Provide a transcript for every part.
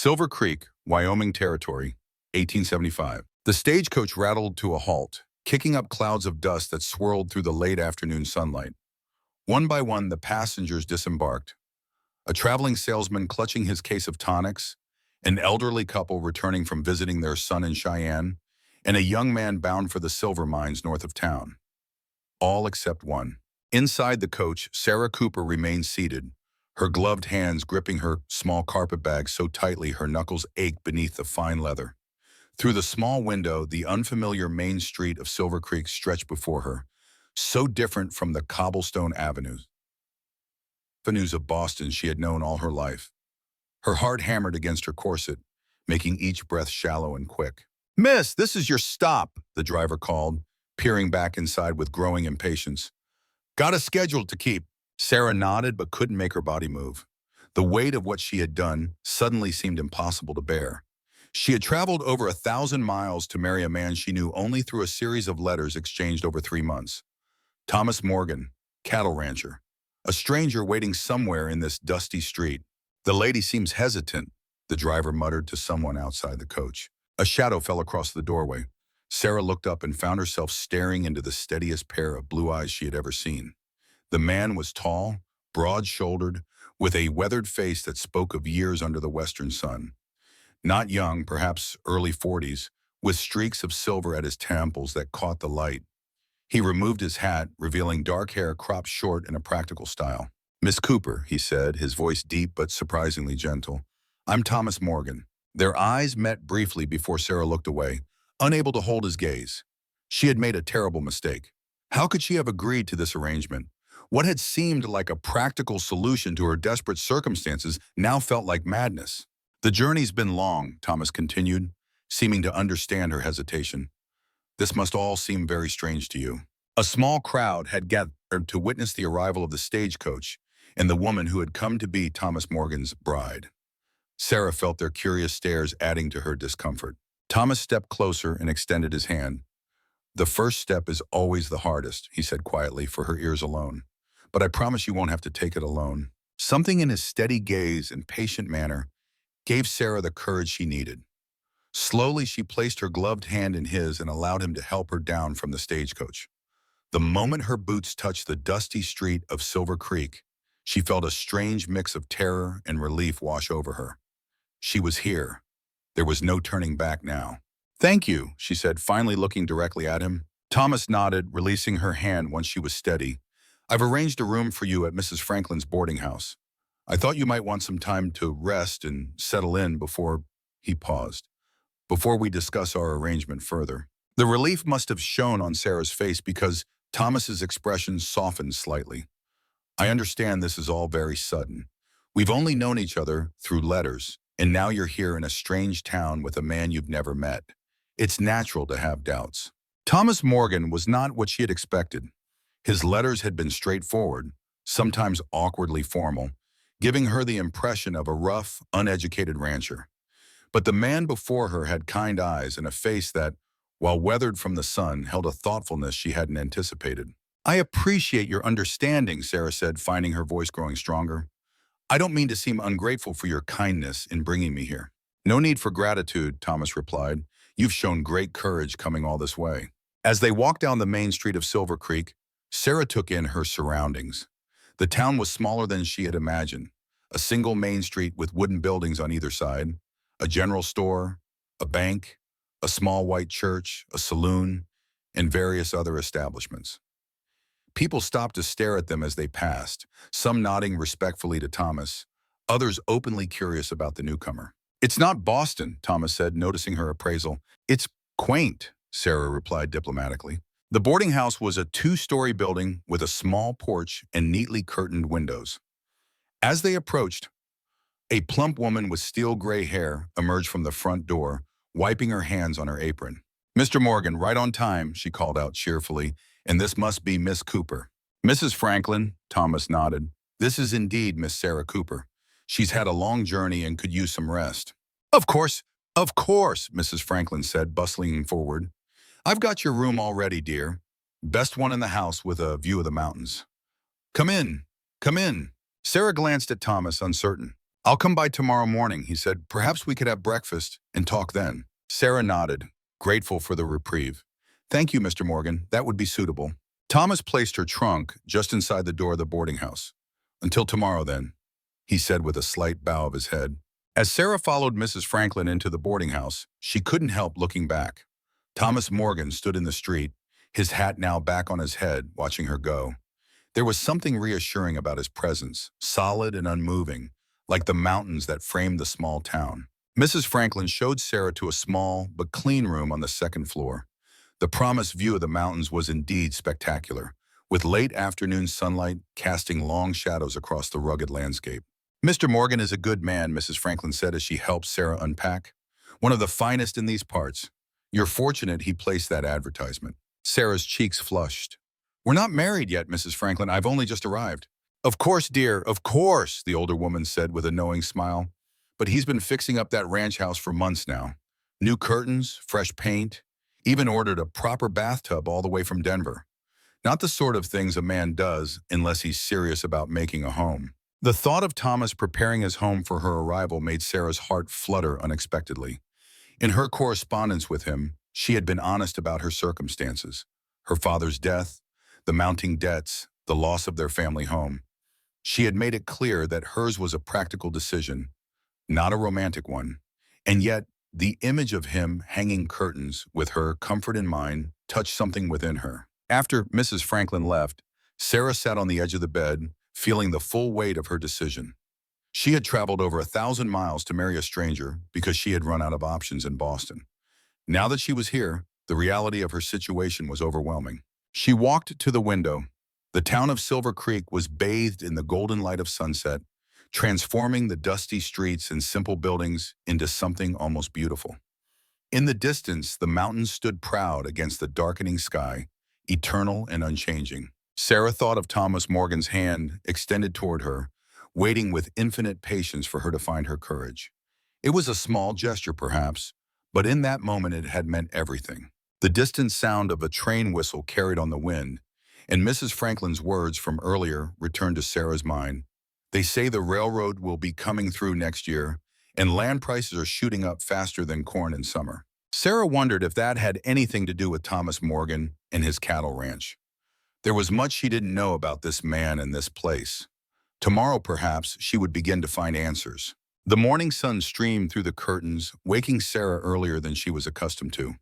Silver Creek, Wyoming Territory, 1875. The stagecoach rattled to a halt, kicking up clouds of dust that swirled through the late afternoon sunlight. One by one, the passengers disembarked. A traveling salesman clutching his case of tonics, an elderly couple returning from visiting their son in Cheyenne, and a young man bound for the silver mines north of town. All except one. Inside the coach, Sarah Cooper remained seated, her gloved hands gripping her small carpet bag so tightly her knuckles ached beneath the fine leather. Through the small window, the unfamiliar main street of Silver Creek stretched before her, so different from the cobblestone avenues of Boston she had known all her life. Her heart hammered against her corset, making each breath shallow and quick. "Miss, this is your stop," the driver called, peering back inside with growing impatience. "Got a schedule to keep." Sarah nodded but couldn't make her body move. The weight of what she had done suddenly seemed impossible to bear. She had traveled over 1,000 miles to marry a man she knew only through a series of letters exchanged over 3 months. Thomas Morgan, cattle rancher. A stranger waiting somewhere in this dusty street. "The lady seems hesitant," the driver muttered to someone outside the coach. A shadow fell across the doorway. Sarah looked up and found herself staring into the steadiest pair of blue eyes she had ever seen. The man was tall, broad-shouldered, with a weathered face that spoke of years under the western sun. Not young, perhaps early 40s, with streaks of silver at his temples that caught the light. He removed his hat, revealing dark hair cropped short in a practical style. "Miss Cooper," he said, his voice deep but surprisingly gentle. "I'm Thomas Morgan." Their eyes met briefly before Sarah looked away, unable to hold his gaze. She had made a terrible mistake. How could she have agreed to this arrangement? What had seemed like a practical solution to her desperate circumstances now felt like madness. "The journey's been long," Thomas continued, seeming to understand her hesitation. "This must all seem very strange to you." A small crowd had gathered to witness the arrival of the stagecoach and the woman who had come to be Thomas Morgan's bride. Sarah felt their curious stares adding to her discomfort. Thomas stepped closer and extended his hand. "The first step is always the hardest," he said quietly for her ears alone. "But I promise you won't have to take it alone." Something in his steady gaze and patient manner gave Sarah the courage she needed. Slowly, she placed her gloved hand in his and allowed him to help her down from the stagecoach. The moment her boots touched the dusty street of Silver Creek, she felt a strange mix of terror and relief wash over her. She was here. There was no turning back now. "Thank you," she said, finally looking directly at him. Thomas nodded, releasing her hand once she was steady. "I've arranged a room for you at Mrs. Franklin's boarding house. I thought you might want some time to rest and settle in before—" He paused. "Before we discuss our arrangement further." The relief must have shown on Sarah's face because Thomas's expression softened slightly. "I understand this is all very sudden. We've only known each other through letters, and now you're here in a strange town with a man you've never met. It's natural to have doubts." Thomas Morgan was not what she had expected. His letters had been straightforward, sometimes awkwardly formal, giving her the impression of a rough, uneducated rancher. But the man before her had kind eyes and a face that, while weathered from the sun, held a thoughtfulness she hadn't anticipated. "I appreciate your understanding," Sarah said, finding her voice growing stronger. "I don't mean to seem ungrateful for your kindness in bringing me here." "No need for gratitude," Thomas replied. "You've shown great courage coming all this way." As they walked down the main street of Silver Creek, Sarah took in her surroundings. The town was smaller than she had imagined. A single main street with wooden buildings on either side, a general store, a bank, a small white church, a saloon, and various other establishments. People stopped to stare at them as they passed, some nodding respectfully to Thomas, others openly curious about the newcomer. "It's not Boston," Thomas said, noticing her appraisal. "It's quaint," Sarah replied diplomatically. The boarding house was a 2-story building with a small porch and neatly curtained windows. As they approached, a plump woman with steel-gray hair emerged from the front door, wiping her hands on her apron. "Mr. Morgan, right on time," she called out cheerfully, "and this must be Miss Cooper." "Mrs. Franklin," Thomas nodded. "This is indeed Miss Sarah Cooper. She's had a long journey and could use some rest." Of course," Mrs. Franklin said, bustling forward. "I've got your room all ready, dear. Best one in the house with a view of the mountains." Come in. Sarah glanced at Thomas, uncertain. I'll come by tomorrow morning, he said. Perhaps we could have breakfast and talk then. Sarah nodded, grateful for the reprieve. Thank you, Mr. Morgan. That would be suitable. Thomas placed her trunk just inside the door of the boarding house. Until tomorrow, then, he said with a slight bow of his head. As Sarah followed Mrs. Franklin into the boarding house, she couldn't help looking back. Thomas Morgan stood in the street, his hat now back on his head, watching her go. There was something reassuring about his presence, solid and unmoving, like the mountains that framed the small town. Mrs. Franklin showed Sarah to a small but clean room on the second floor. The promised view of the mountains was indeed spectacular, with late afternoon sunlight casting long shadows across the rugged landscape. Mr. Morgan is a good man, Mrs. Franklin said as she helped Sarah unpack. One of the finest in these parts. You're fortunate he placed that advertisement. Sarah's cheeks flushed. We're not married yet, Mrs. Franklin. I've only just arrived. Of course, dear, of course, the older woman said with a knowing smile. But he's been fixing up that ranch house for months now. New curtains, fresh paint, even ordered a proper bathtub all the way from Denver. Not the sort of things a man does unless he's serious about making a home. The thought of Thomas preparing his home for her arrival made Sarah's heart flutter unexpectedly. In her correspondence with him, she had been honest about her circumstances. Her father's death, the mounting debts, the loss of their family home. She had made it clear that hers was a practical decision, not a romantic one. And yet, the image of him hanging curtains with her comfort in mind touched something within her. After Mrs. Franklin left, Sarah sat on the edge of the bed, feeling the full weight of her decision. She had traveled over 1,000 miles to marry a stranger because she had run out of options in Boston. Now that she was here, the reality of her situation was overwhelming. She walked to the window. The town of Silver Creek was bathed in the golden light of sunset, transforming the dusty streets and simple buildings into something almost beautiful. In the distance, the mountains stood proud against the darkening sky, eternal and unchanging. Sarah thought of Thomas Morgan's hand extended toward her, waiting with infinite patience for her to find her courage. It was a small gesture, perhaps, but in that moment it had meant everything. The distant sound of a train whistle carried on the wind, and Mrs. Franklin's words from earlier returned to Sarah's mind. They say the railroad will be coming through next year, and land prices are shooting up faster than corn in summer. Sarah wondered if that had anything to do with Thomas Morgan and his cattle ranch. There was much she didn't know about this man and this place. Tomorrow, perhaps, she would begin to find answers. The morning sun streamed through the curtains, waking Sarah earlier than she was accustomed to.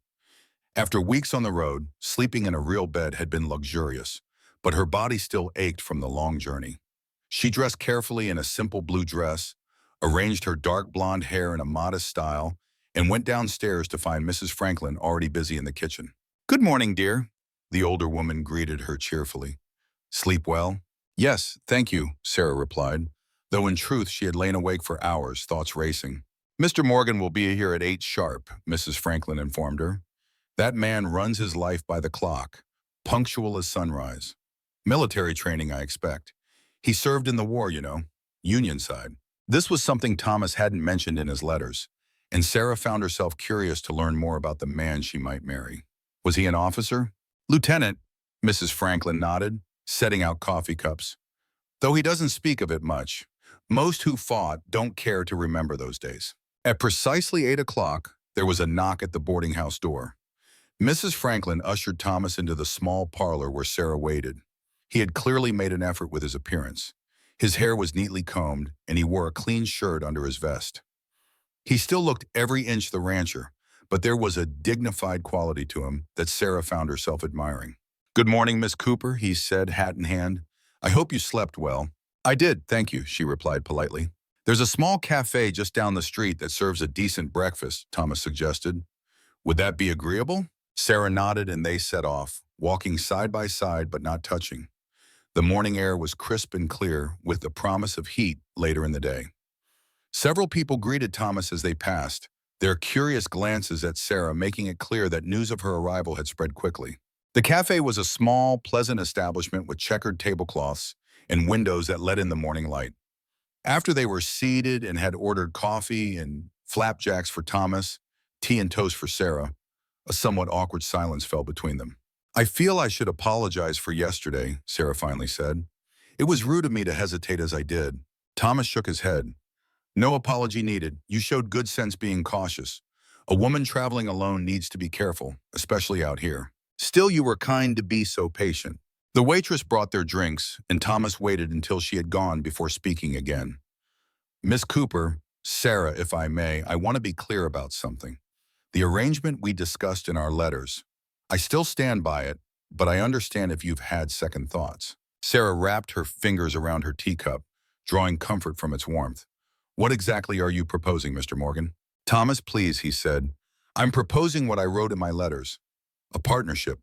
After weeks on the road, sleeping in a real bed had been luxurious, but her body still ached from the long journey. She dressed carefully in a simple blue dress, arranged her dark blonde hair in a modest style, and went downstairs to find Mrs. Franklin already busy in the kitchen. "Good morning, dear," the older woman greeted her cheerfully. "Sleep well?" "Yes, thank you," Sarah replied, though in truth she had lain awake for hours, thoughts racing. "Mr. Morgan will be here at 8 sharp," Mrs. Franklin informed her. "That man runs his life by the clock, punctual as sunrise. Military training, I expect. He served in the war, you know, Union side." This was something Thomas hadn't mentioned in his letters, and Sarah found herself curious to learn more about the man she might marry. Was he an officer? "Lieutenant," Mrs. Franklin nodded, setting out coffee cups. "Though he doesn't speak of it much. Most who fought don't care to remember those days." At precisely 8 o'clock, there was a knock at the boarding house door. Mrs. Franklin ushered Thomas into the small parlor where Sarah waited. He had clearly made an effort with his appearance. His hair was neatly combed, and he wore a clean shirt under his vest. He still looked every inch the rancher, but there was a dignified quality to him that Sarah found herself admiring. "Good morning, Miss Cooper," he said, hat in hand. "I hope you slept well." "I did, thank you," she replied politely. "There's a small cafe just down the street that serves a decent breakfast," Thomas suggested. "Would that be agreeable?" Sarah nodded and they set off, walking side by side but not touching. The morning air was crisp and clear, with the promise of heat later in the day. Several people greeted Thomas as they passed, their curious glances at Sarah making it clear that news of her arrival had spread quickly. The cafe was a small, pleasant establishment with checkered tablecloths and windows that let in the morning light. After they were seated and had ordered coffee and flapjacks for Thomas, tea and toast for Sarah, a somewhat awkward silence fell between them. "I feel I should apologize for yesterday," Sarah finally said. "It was rude of me to hesitate as I did." Thomas shook his head. No apology needed. You showed good sense being cautious. A woman traveling alone needs to be careful, especially out here. Still, you were kind to be so patient. The waitress brought their drinks, and Thomas waited until she had gone before speaking again. Miss Cooper, Sarah, if I may, I want to be clear about something. The arrangement we discussed in our letters. I still stand by it, but I understand if you've had second thoughts. Sarah wrapped her fingers around her teacup, drawing comfort from its warmth. What exactly are you proposing, Mr. Morgan? Thomas, please, he said. I'm proposing what I wrote in my letters. A partnership.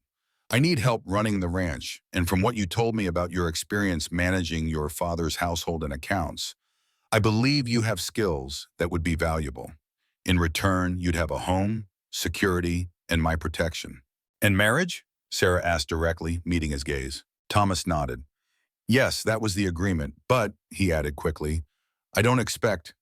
I need help running the ranch, and from what you told me about your experience managing your father's household and accounts, I believe you have skills that would be valuable. In return, you'd have a home, security, and my protection. And marriage? Sarah asked directly, meeting his gaze. Thomas nodded. Yes, that was the agreement, but, he added quickly, I don't expect.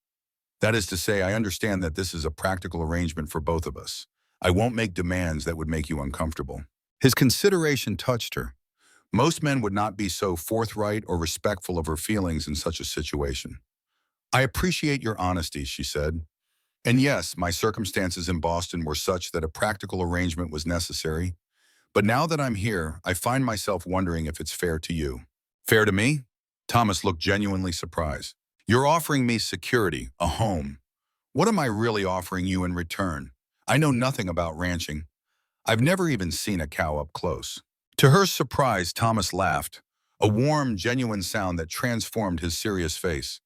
That is to say, I understand that this is a practical arrangement for both of us. I won't make demands that would make you uncomfortable. His consideration touched her. Most men would not be so forthright or respectful of her feelings in such a situation. I appreciate your honesty, she said. And yes, my circumstances in Boston were such that a practical arrangement was necessary. But now that I'm here, I find myself wondering if it's fair to you. Fair to me? Thomas looked genuinely surprised. You're offering me security, a home. What am I really offering you in return? I know nothing about ranching. I've never even seen a cow up close. To her surprise, Thomas laughed, a warm, genuine sound that transformed his serious face.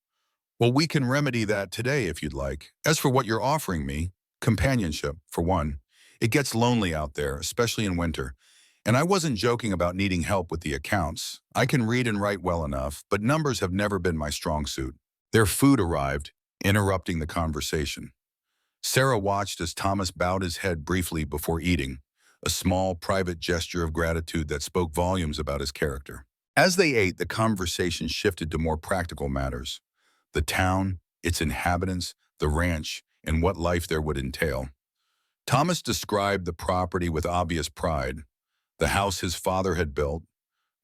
Well, we can remedy that today if you'd like. As for what you're offering me, companionship, for one. It gets lonely out there, especially in winter. And I wasn't joking about needing help with the accounts. I can read and write well enough, but numbers have never been my strong suit. Their food arrived, interrupting the conversation. Sarah watched as Thomas bowed his head briefly before eating, a small, private gesture of gratitude that spoke volumes about his character. As they ate, the conversation shifted to more practical matters. The town, its inhabitants, the ranch, and what life there would entail. Thomas described the property with obvious pride, the house his father had built,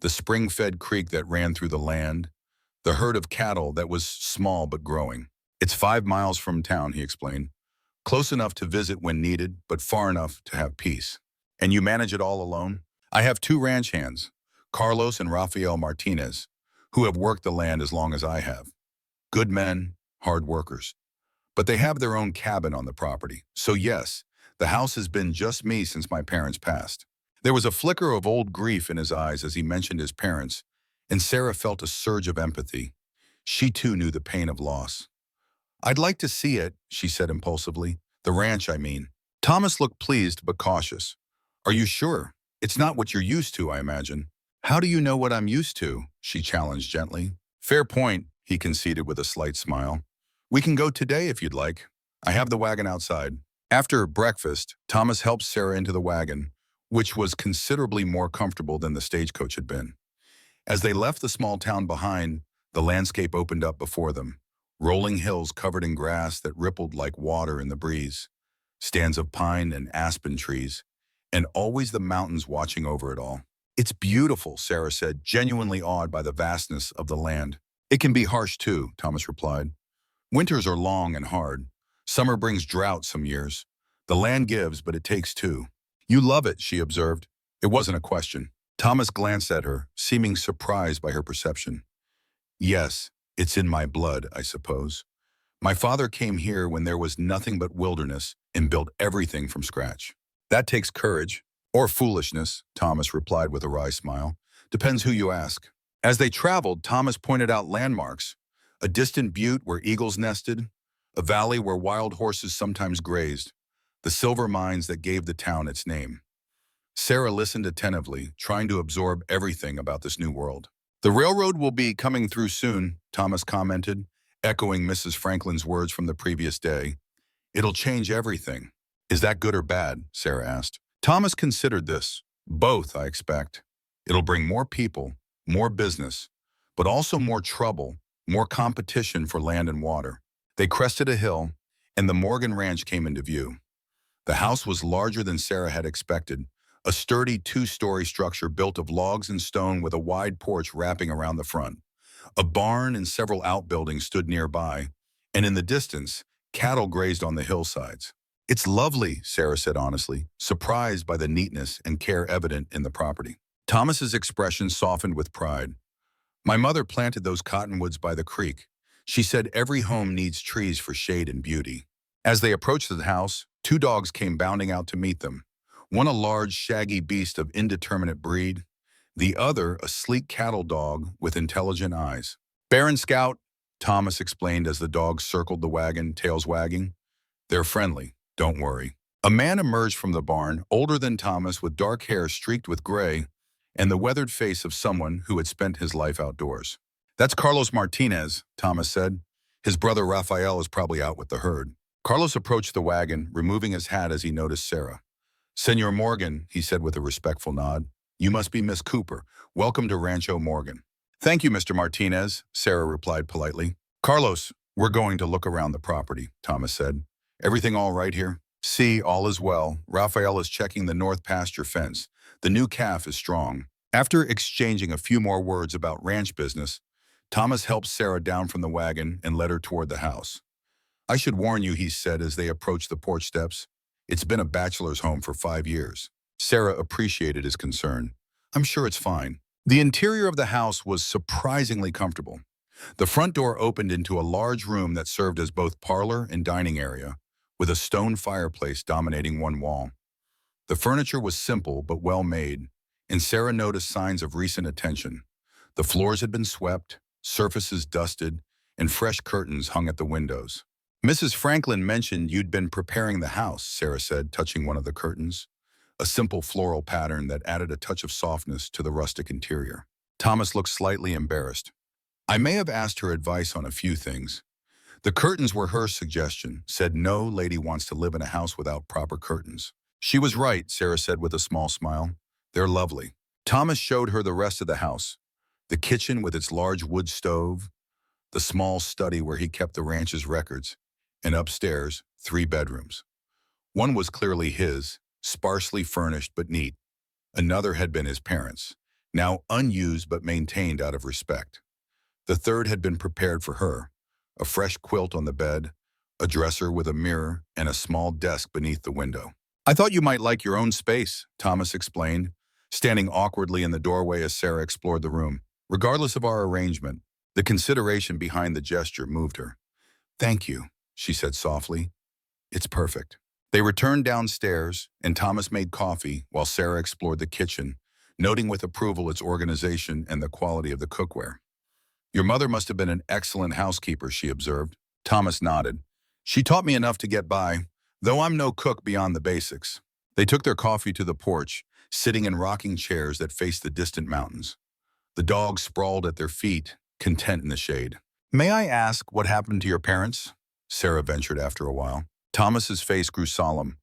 the spring-fed creek that ran through the land, the herd of cattle that was small but growing. It's 5 miles from town, he explained. Close enough to visit when needed, but far enough to have peace. And you manage it all alone? I have 2 ranch hands, Carlos and Rafael Martinez, who have worked the land as long as I have. Good men, hard workers. But they have their own cabin on the property. So yes, the house has been just me since my parents passed. There was a flicker of old grief in his eyes as he mentioned his parents, and Sarah felt a surge of empathy. She too knew the pain of loss. I'd like to see it, she said impulsively. The ranch, I mean. Thomas looked pleased but cautious. Are you sure? It's not what you're used to, I imagine. How do you know what I'm used to? She challenged gently. Fair point, he conceded with a slight smile. We can go today if you'd like. I have the wagon outside. After breakfast, Thomas helped Sarah into the wagon, which was considerably more comfortable than the stagecoach had been. As they left the small town behind, the landscape opened up before them. Rolling hills covered in grass that rippled like water in the breeze, stands of pine and aspen trees, and always the mountains watching over it all. It's beautiful, Sarah said, genuinely awed by the vastness of the land. It can be harsh too, Thomas replied. Winters are long and hard. Summer brings drought some years. The land gives, but it takes too. You love it, she observed. It wasn't a question. Thomas glanced at her, seeming surprised by her perception. Yes, it's in my blood, I suppose. My father came here when there was nothing but wilderness and built everything from scratch. That takes courage. Or foolishness, Thomas replied with a wry smile. Depends who you ask. As they traveled, Thomas pointed out landmarks. A distant butte where eagles nested, a valley where wild horses sometimes grazed, the silver mines that gave the town its name. Sarah listened attentively, trying to absorb everything about this new world. The railroad will be coming through soon, Thomas commented, echoing Mrs. Franklin's words from the previous day. It'll change everything. Is that good or bad? Sarah asked. Thomas considered this. Both, I expect. It'll bring more people, more business, but also more trouble, more competition for land and water. They crested a hill, and the Morgan Ranch came into view. The house was larger than Sarah had expected, a sturdy 2-story structure built of logs and stone with a wide porch wrapping around the front. A barn and several outbuildings stood nearby, and in the distance, cattle grazed on the hillsides. It's lovely, Sarah said honestly, surprised by the neatness and care evident in the property. Thomas's expression softened with pride. My mother planted those cottonwoods by the creek. She said every home needs trees for shade and beauty. As they approached the house, two dogs came bounding out to meet them. One a large, shaggy beast of indeterminate breed, the other a sleek cattle dog with intelligent eyes. Baron Scout, Thomas explained as the dogs circled the wagon, tails wagging. They're friendly, don't worry. A man emerged from the barn, older than Thomas, with dark hair streaked with gray, and the weathered face of someone who had spent his life outdoors. That's Carlos Martinez, Thomas said. His brother Rafael is probably out with the herd. Carlos approached the wagon, removing his hat as he noticed Sarah. Senor Morgan, he said with a respectful nod. You must be Miss Cooper. Welcome to Rancho Morgan. Thank you, Mr. Martinez, Sarah replied politely. Carlos, we're going to look around the property, Thomas said. Everything all right here? See, all is well. Rafael is checking the north pasture fence. The new calf is strong. After exchanging a few more words about ranch business, Thomas helped Sarah down from the wagon and led her toward the house. I should warn you, he said as they approached the porch steps. It's been a bachelor's home for 5 years. Sarah appreciated his concern. I'm sure it's fine. The interior of the house was surprisingly comfortable. The front door opened into a large room that served as both parlor and dining area, with a stone fireplace dominating one wall. The furniture was simple but well made, and Sarah noticed signs of recent attention. The floors had been swept, surfaces dusted, and fresh curtains hung at the windows. Mrs. Franklin mentioned you'd been preparing the house, Sarah said, touching one of the curtains, a simple floral pattern that added a touch of softness to the rustic interior. Thomas looked slightly embarrassed. I may have asked her advice on a few things. The curtains were her suggestion, said no lady wants to live in a house without proper curtains. She was right, Sarah said with a small smile. They're lovely. Thomas showed her the rest of the house. The kitchen with its large wood stove, the small study where he kept the ranch's records, and upstairs, 3 bedrooms. One was clearly his, sparsely furnished but neat. Another had been his parents', now unused but maintained out of respect. The third had been prepared for her, a fresh quilt on the bed, a dresser with a mirror, and a small desk beneath the window. I thought you might like your own space, Thomas explained, standing awkwardly in the doorway as Sarah explored the room. Regardless of our arrangement, the consideration behind the gesture moved her. Thank you, she said softly. It's perfect. They returned downstairs, and Thomas made coffee while Sarah explored the kitchen, noting with approval its organization and the quality of the cookware. Your mother must have been an excellent housekeeper, she observed. Thomas nodded. She taught me enough to get by, though I'm no cook beyond the basics. They took their coffee to the porch, sitting in rocking chairs that faced the distant mountains. The dogs sprawled at their feet, content in the shade. May I ask what happened to your parents? Sarah ventured after a while. Thomas's face grew solemn.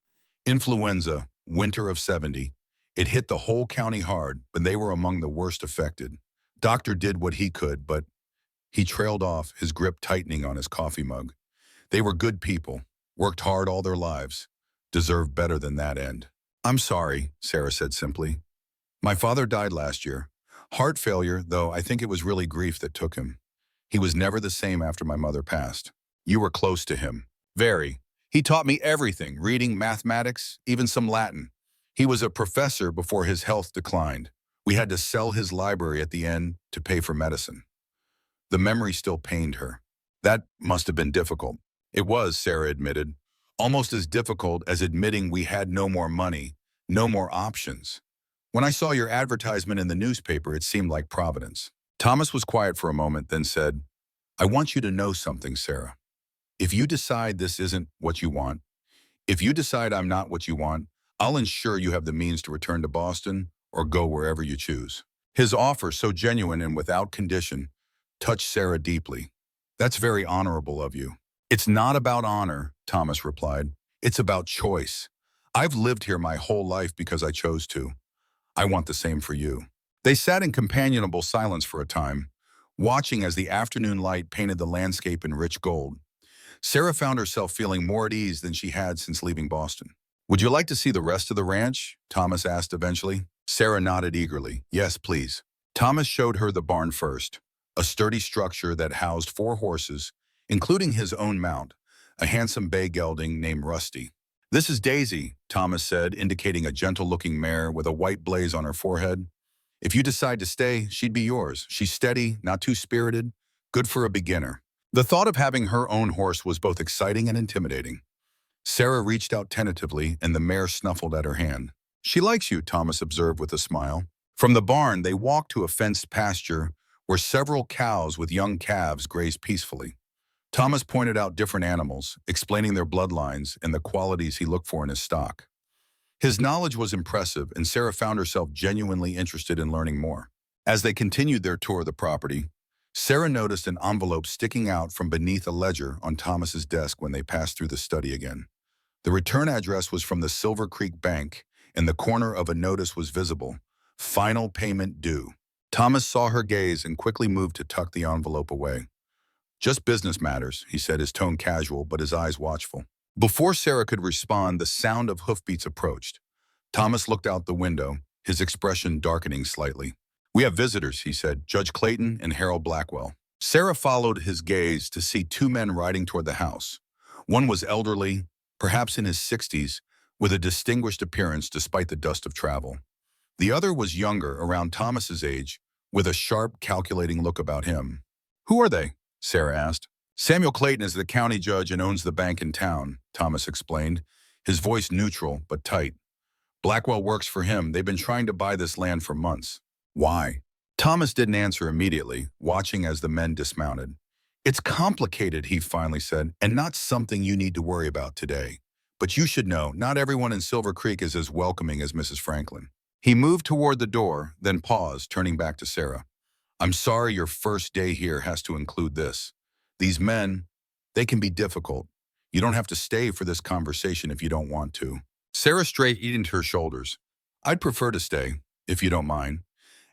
Influenza, winter of 70. It hit the whole county hard, but they were among the worst affected. Doctor did what he could, but he trailed off, his grip tightening on his coffee mug. They were good people, worked hard all their lives, deserved better than that end. I'm sorry, Sarah said simply. My father died last year. Heart failure, though I think it was really grief that took him. He was never the same after my mother passed. You were close to him. Very. He taught me everything, reading, mathematics, even some Latin. He was a professor before his health declined. We had to sell his library at the end to pay for medicine. The memory still pained her. That must have been difficult. It was, Sarah admitted, almost as difficult as admitting we had no more money, no more options. When I saw your advertisement in the newspaper, it seemed like Providence. Thomas was quiet for a moment, then said, I want you to know something, Sarah. If you decide this isn't what you want, if you decide I'm not what you want, I'll ensure you have the means to return to Boston or go wherever you choose. His offer, so genuine and without condition, touched Sarah deeply. That's very honorable of you. It's not about honor, Thomas replied. It's about choice. I've lived here my whole life because I chose to. I want the same for you. They sat in companionable silence for a time, watching as the afternoon light painted the landscape in rich gold. Sarah found herself feeling more at ease than she had since leaving Boston. Would you like to see the rest of the ranch? Thomas asked eventually. Sarah nodded eagerly. Yes, please. Thomas showed her the barn first, a sturdy structure that housed 4 horses, including his own mount, a handsome bay gelding named Rusty. "This is Daisy," Thomas said, indicating a gentle-looking mare with a white blaze on her forehead. "If you decide to stay, she'd be yours. She's steady, not too spirited, good for a beginner." The thought of having her own horse was both exciting and intimidating. Sarah reached out tentatively, and the mare snuffled at her hand. "She likes you," Thomas observed with a smile. From the barn, they walked to a fenced pasture where several cows with young calves grazed peacefully. Thomas pointed out different animals, explaining their bloodlines and the qualities he looked for in his stock. His knowledge was impressive, and Sarah found herself genuinely interested in learning more. As they continued their tour of the property, Sarah noticed an envelope sticking out from beneath a ledger on Thomas's desk when they passed through the study again. The return address was from the Silver Creek Bank, and the corner of a notice was visible: "Final payment due." Thomas saw her gaze and quickly moved to tuck the envelope away. "Just business matters," he said, his tone casual but his eyes watchful. Before Sarah could respond, the sound of hoofbeats approached. Thomas looked out the window, his expression darkening slightly. "We have visitors," he said, "Judge Clayton and Harold Blackwell." Sarah followed his gaze to see two men riding toward the house. One was elderly, perhaps in his 60s, with a distinguished appearance despite the dust of travel. The other was younger, around Thomas's age, with a sharp, calculating look about him. "Who are they?" Sarah asked. "Samuel Clayton is the county judge and owns the bank in town," Thomas explained, his voice neutral but tight. "Blackwell works for him. They've been trying to buy this land for months." "Why?" Thomas didn't answer immediately, watching as the men dismounted. "It's complicated," he finally said, "and not something you need to worry about today. But you should know, not everyone in Silver Creek is as welcoming as Mrs. Franklin." He moved toward the door, then paused, turning back to Sarah. "I'm sorry your first day here has to include this. These men, they can be difficult. You don't have to stay for this conversation if you don't want to." Sarah straightened her shoulders. "I'd prefer to stay, if you don't mind.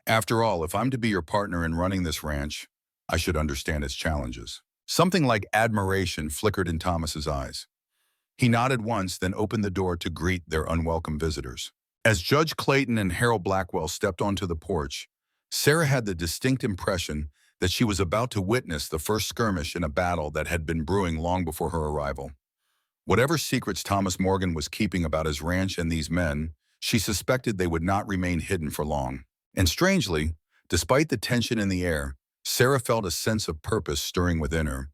After all, if I'm to be your partner in running this ranch, I should understand its challenges." Something like admiration flickered in Thomas's eyes. He nodded once, then opened the door to greet their unwelcome visitors. As Judge Clayton and Harold Blackwell stepped onto the porch, Sarah had the distinct impression that she was about to witness the first skirmish in a battle that had been brewing long before her arrival. Whatever secrets Thomas Morgan was keeping about his ranch and these men, she suspected they would not remain hidden for long. And strangely, despite the tension in the air, Sarah felt a sense of purpose stirring within her.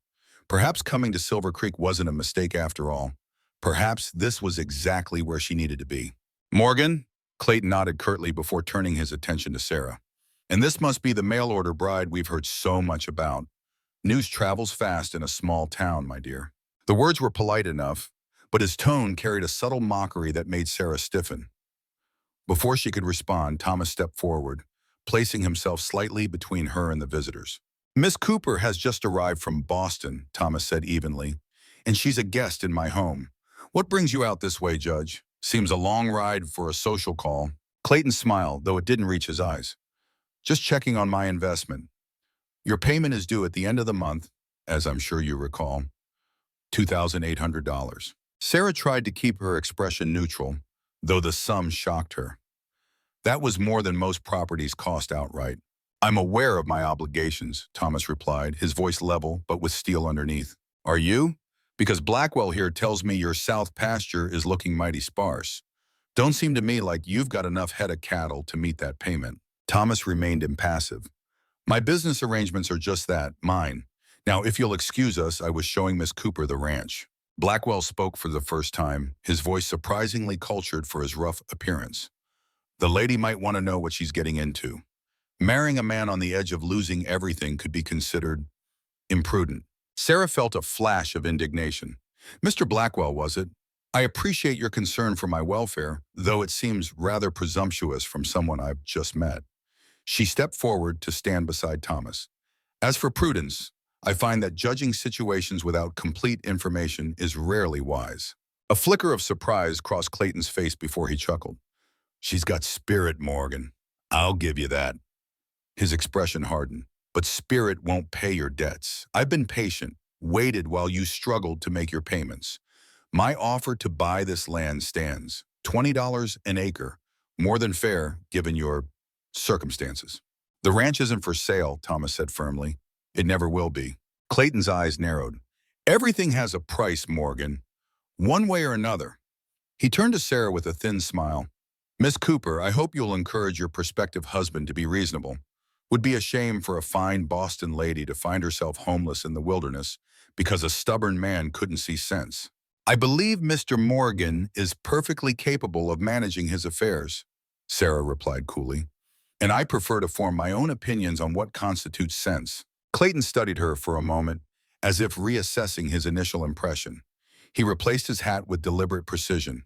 Perhaps coming to Silver Creek wasn't a mistake after all. Perhaps this was exactly where she needed to be. "Morgan?" Clayton nodded curtly before turning his attention to Sarah. "And this must be the mail-order bride we've heard so much about. News travels fast in a small town, my dear." The words were polite enough, but his tone carried a subtle mockery that made Sarah stiffen. Before she could respond, Thomas stepped forward, placing himself slightly between her and the visitors. "Miss Cooper has just arrived from Boston," Thomas said evenly, "and she's a guest in my home. What brings you out this way, Judge? Seems a long ride for a social call." Clayton smiled, though it didn't reach his eyes. "Just checking on my investment. Your payment is due at the end of the month, as I'm sure you recall. $2,800. Sarah tried to keep her expression neutral, though the sum shocked her. That was more than most properties cost outright. "I'm aware of my obligations," Thomas replied, his voice level but with steel underneath. "Are you? Because Blackwell here tells me your south pasture is looking mighty sparse. Don't seem to me like you've got enough head of cattle to meet that payment." Thomas remained impassive. "My business arrangements are just that, mine. Now, if you'll excuse us, I was showing Miss Cooper the ranch." Blackwell spoke for the first time, his voice surprisingly cultured for his rough appearance. "The lady might want to know what she's getting into. Marrying a man on the edge of losing everything could be considered imprudent." Sarah felt a flash of indignation. "Mr. Blackwell, was it? I appreciate your concern for my welfare, though it seems rather presumptuous from someone I've just met." She stepped forward to stand beside Thomas. "As for prudence, I find that judging situations without complete information is rarely wise." A flicker of surprise crossed Clayton's face before he chuckled. "She's got spirit, Morgan. I'll give you that." His expression hardened. "But spirit won't pay your debts. I've been patient, waited while you struggled to make your payments. My offer to buy this land stands. $20 an acre. More than fair, given your circumstances." "The ranch isn't for sale," Thomas said firmly. "It never will be." Clayton's eyes narrowed. Everything has a price, Morgan, one way or another. He turned to Sarah with a thin smile. Miss Cooper, I hope you'll encourage your prospective husband to be reasonable. Would be a shame for a fine Boston lady to find herself homeless in the wilderness because a stubborn man couldn't see sense. I believe Mr. Morgan is perfectly capable of managing his affairs, Sarah replied coolly, and I prefer to form my own opinions on what constitutes sense. Clayton studied her for a moment, as if reassessing his initial impression. He replaced his hat with deliberate precision.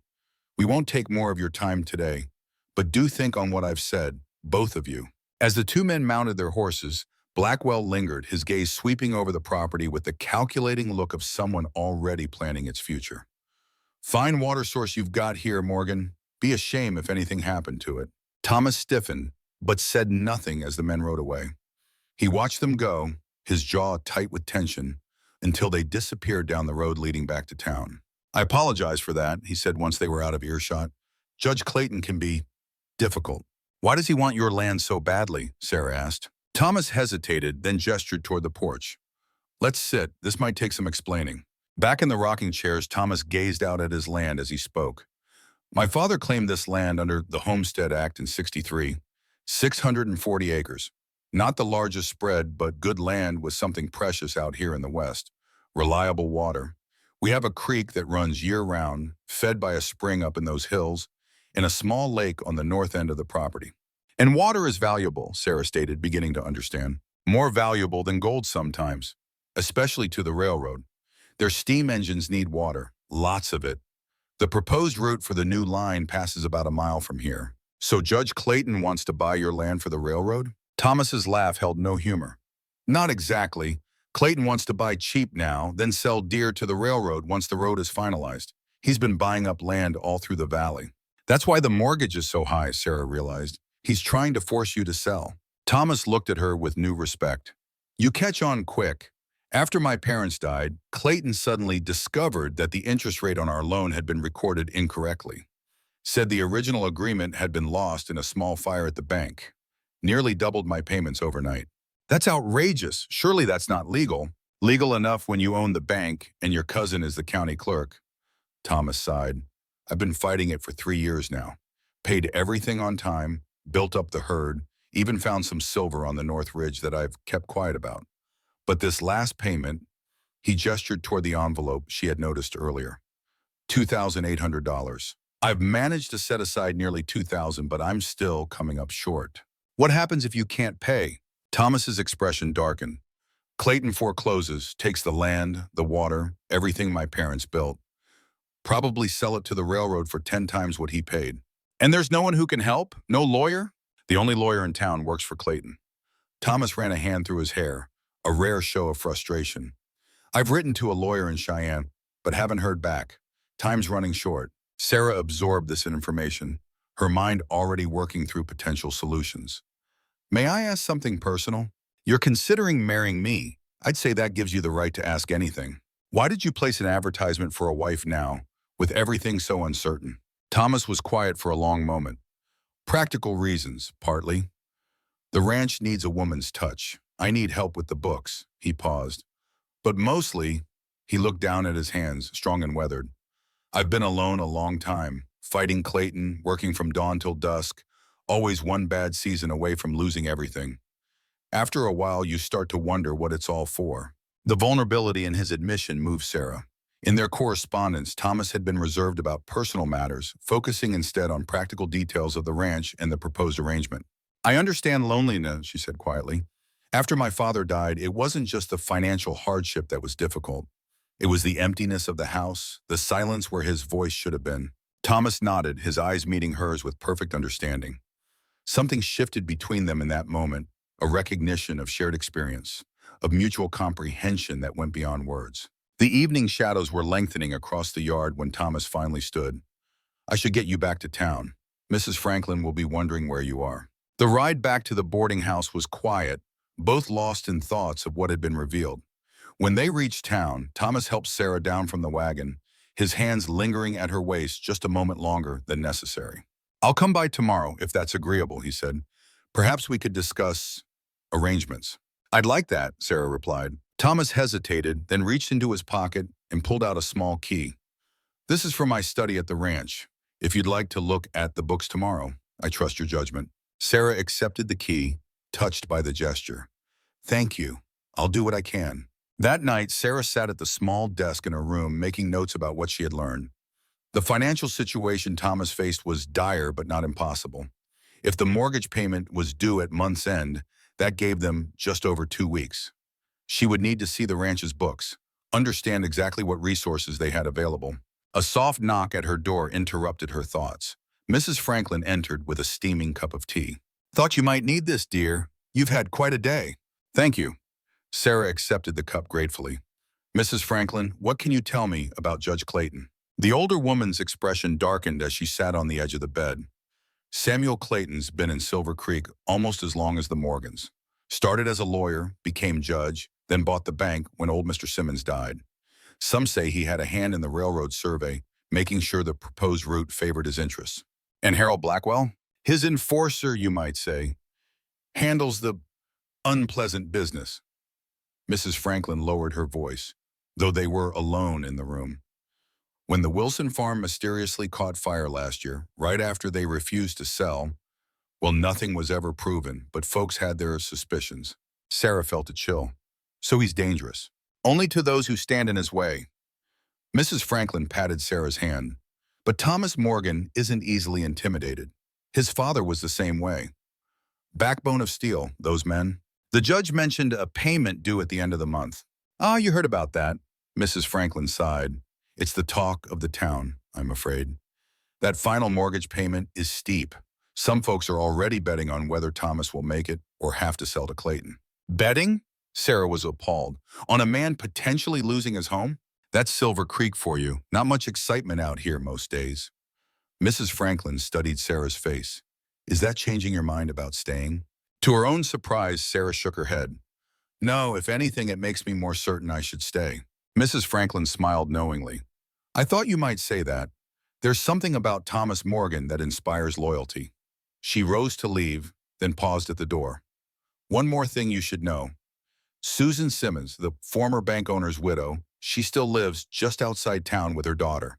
We won't take more of your time today, but do think on what I've said, both of you. As the two men mounted their horses, Blackwell lingered, his gaze sweeping over the property with the calculating look of someone already planning its future. Fine water source you've got here, Morgan. Be a shame if anything happened to it. Thomas stiffened, but said nothing as the men rode away. He watched them go, his jaw tight with tension, until they disappeared down the road leading back to town. I apologize for that, he said once they were out of earshot. Judge Clayton can be difficult. Why does he want your land so badly? Sarah asked. Thomas hesitated, then gestured toward the porch. Let's sit. This might take some explaining. Back in the rocking chairs, Thomas gazed out at his land as he spoke. My father claimed this land under the Homestead Act in '63, 640 acres. Not the largest spread, but good land with something precious out here in the West. Reliable water. We have a creek that runs year-round, fed by a spring up in those hills, and a small lake on the north end of the property. And water is valuable, Sarah stated, beginning to understand. More valuable than gold sometimes, especially to the railroad. Their steam engines need water, lots of it. The proposed route for the new line passes about a mile from here. So Judge Clayton wants to buy your land for the railroad? Thomas's laugh held no humor. Not exactly. Clayton wants to buy cheap now, then sell dear to the railroad once the road is finalized. He's been buying up land all through the valley. That's why the mortgage is so high, Sarah realized. He's trying to force you to sell. Thomas looked at her with new respect. You catch on quick. After my parents died, Clayton suddenly discovered that the interest rate on our loan had been recorded incorrectly. Said the original agreement had been lost in a small fire at the bank. Nearly doubled my payments overnight. That's outrageous. Surely that's not legal. Legal enough when you own the bank and your cousin is the county clerk. Thomas sighed. I've been fighting it for 3 years now. Paid everything on time, built up the herd, even found some silver on the North Ridge that I've kept quiet about. But this last payment, he gestured toward the envelope she had noticed earlier. $2,800. I've managed to set aside nearly $2,000, but I'm still coming up short. What happens if you can't pay? Thomas's expression darkened. Clayton forecloses, takes the land, the water, everything my parents built. Probably sell it to the railroad for 10 times what he paid. And there's no one who can help? No lawyer? The only lawyer in town works for Clayton. Thomas ran a hand through his hair, a rare show of frustration. I've written to a lawyer in Cheyenne, but haven't heard back. Time's running short. Sarah absorbed this information, her mind already working through potential solutions. May I ask something personal? You're considering marrying me. I'd say that gives you the right to ask anything. Why did you place an advertisement for a wife now, with everything so uncertain? Thomas was quiet for a long moment. Practical reasons, partly. The ranch needs a woman's touch. I need help with the books. He paused. But mostly, he looked down at his hands, strong and weathered. I've been alone a long time, fighting Clayton, working from dawn till dusk, always one bad season away from losing everything. After a while, you start to wonder what it's all for. The vulnerability in his admission moved Sarah. In their correspondence, Thomas had been reserved about personal matters, focusing instead on practical details of the ranch and the proposed arrangement. I understand loneliness, she said quietly. After my father died, it wasn't just the financial hardship that was difficult. It was the emptiness of the house, the silence where his voice should have been. Thomas nodded, his eyes meeting hers with perfect understanding. Something shifted between them in that moment, a recognition of shared experience, of mutual comprehension that went beyond words. The evening shadows were lengthening across the yard when Thomas finally stood. I should get you back to town. Mrs. Franklin will be wondering where you are. The ride back to the boarding house was quiet, both lost in thoughts of what had been revealed. When they reached town, Thomas helped Sarah down from the wagon, his hands lingering at her waist just a moment longer than necessary. I'll come by tomorrow, if that's agreeable, he said. Perhaps we could discuss arrangements. I'd like that, Sarah replied. Thomas hesitated, then reached into his pocket and pulled out a small key. This is for my study at the ranch. If you'd like to look at the books tomorrow, I trust your judgment. Sarah accepted the key, touched by the gesture. Thank you. I'll do what I can. That night, Sarah sat at the small desk in her room making notes about what she had learned. The financial situation Thomas faced was dire but not impossible. If the mortgage payment was due at month's end, that gave them just over 2 weeks. She would need to see the ranch's books, understand exactly what resources they had available. A soft knock at her door interrupted her thoughts. Mrs. Franklin entered with a steaming cup of tea. Thought you might need this, dear. You've had quite a day. Thank you. Sarah accepted the cup gratefully. Mrs. Franklin, what can you tell me about Judge Clayton? The older woman's expression darkened as she sat on the edge of the bed. Samuel Clayton's been in Silver Creek almost as long as the Morgans. Started as a lawyer, became judge, then bought the bank when old Mr. Simmons died. Some say he had a hand in the railroad survey, making sure the proposed route favored his interests. And Harold Blackwell? His enforcer, you might say, handles the unpleasant business. Mrs. Franklin lowered her voice, though they were alone in the room. When the Wilson farm mysteriously caught fire last year, right after they refused to sell, well, nothing was ever proven, but folks had their suspicions. Sarah felt a chill. So he's dangerous. Only to those who stand in his way. Mrs. Franklin patted Sarah's hand. But Thomas Morgan isn't easily intimidated. His father was the same way. Backbone of steel, those men. The judge mentioned a payment due at the end of the month. Ah, you heard about that. Mrs. Franklin sighed. It's the talk of the town, I'm afraid. That final mortgage payment is steep. Some folks are already betting on whether Thomas will make it or have to sell to Clayton. Betting? Sarah was appalled. On a man potentially losing his home? That's Silver Creek for you. Not much excitement out here most days. Mrs. Franklin studied Sarah's face. Is that changing your mind about staying? To her own surprise, Sarah shook her head. No, if anything, it makes me more certain I should stay. Mrs. Franklin smiled knowingly. I thought you might say that. There's something about Thomas Morgan that inspires loyalty. She rose to leave, then paused at the door. One more thing you should know. Susan Simmons, the former bank owner's widow, she still lives just outside town with her daughter.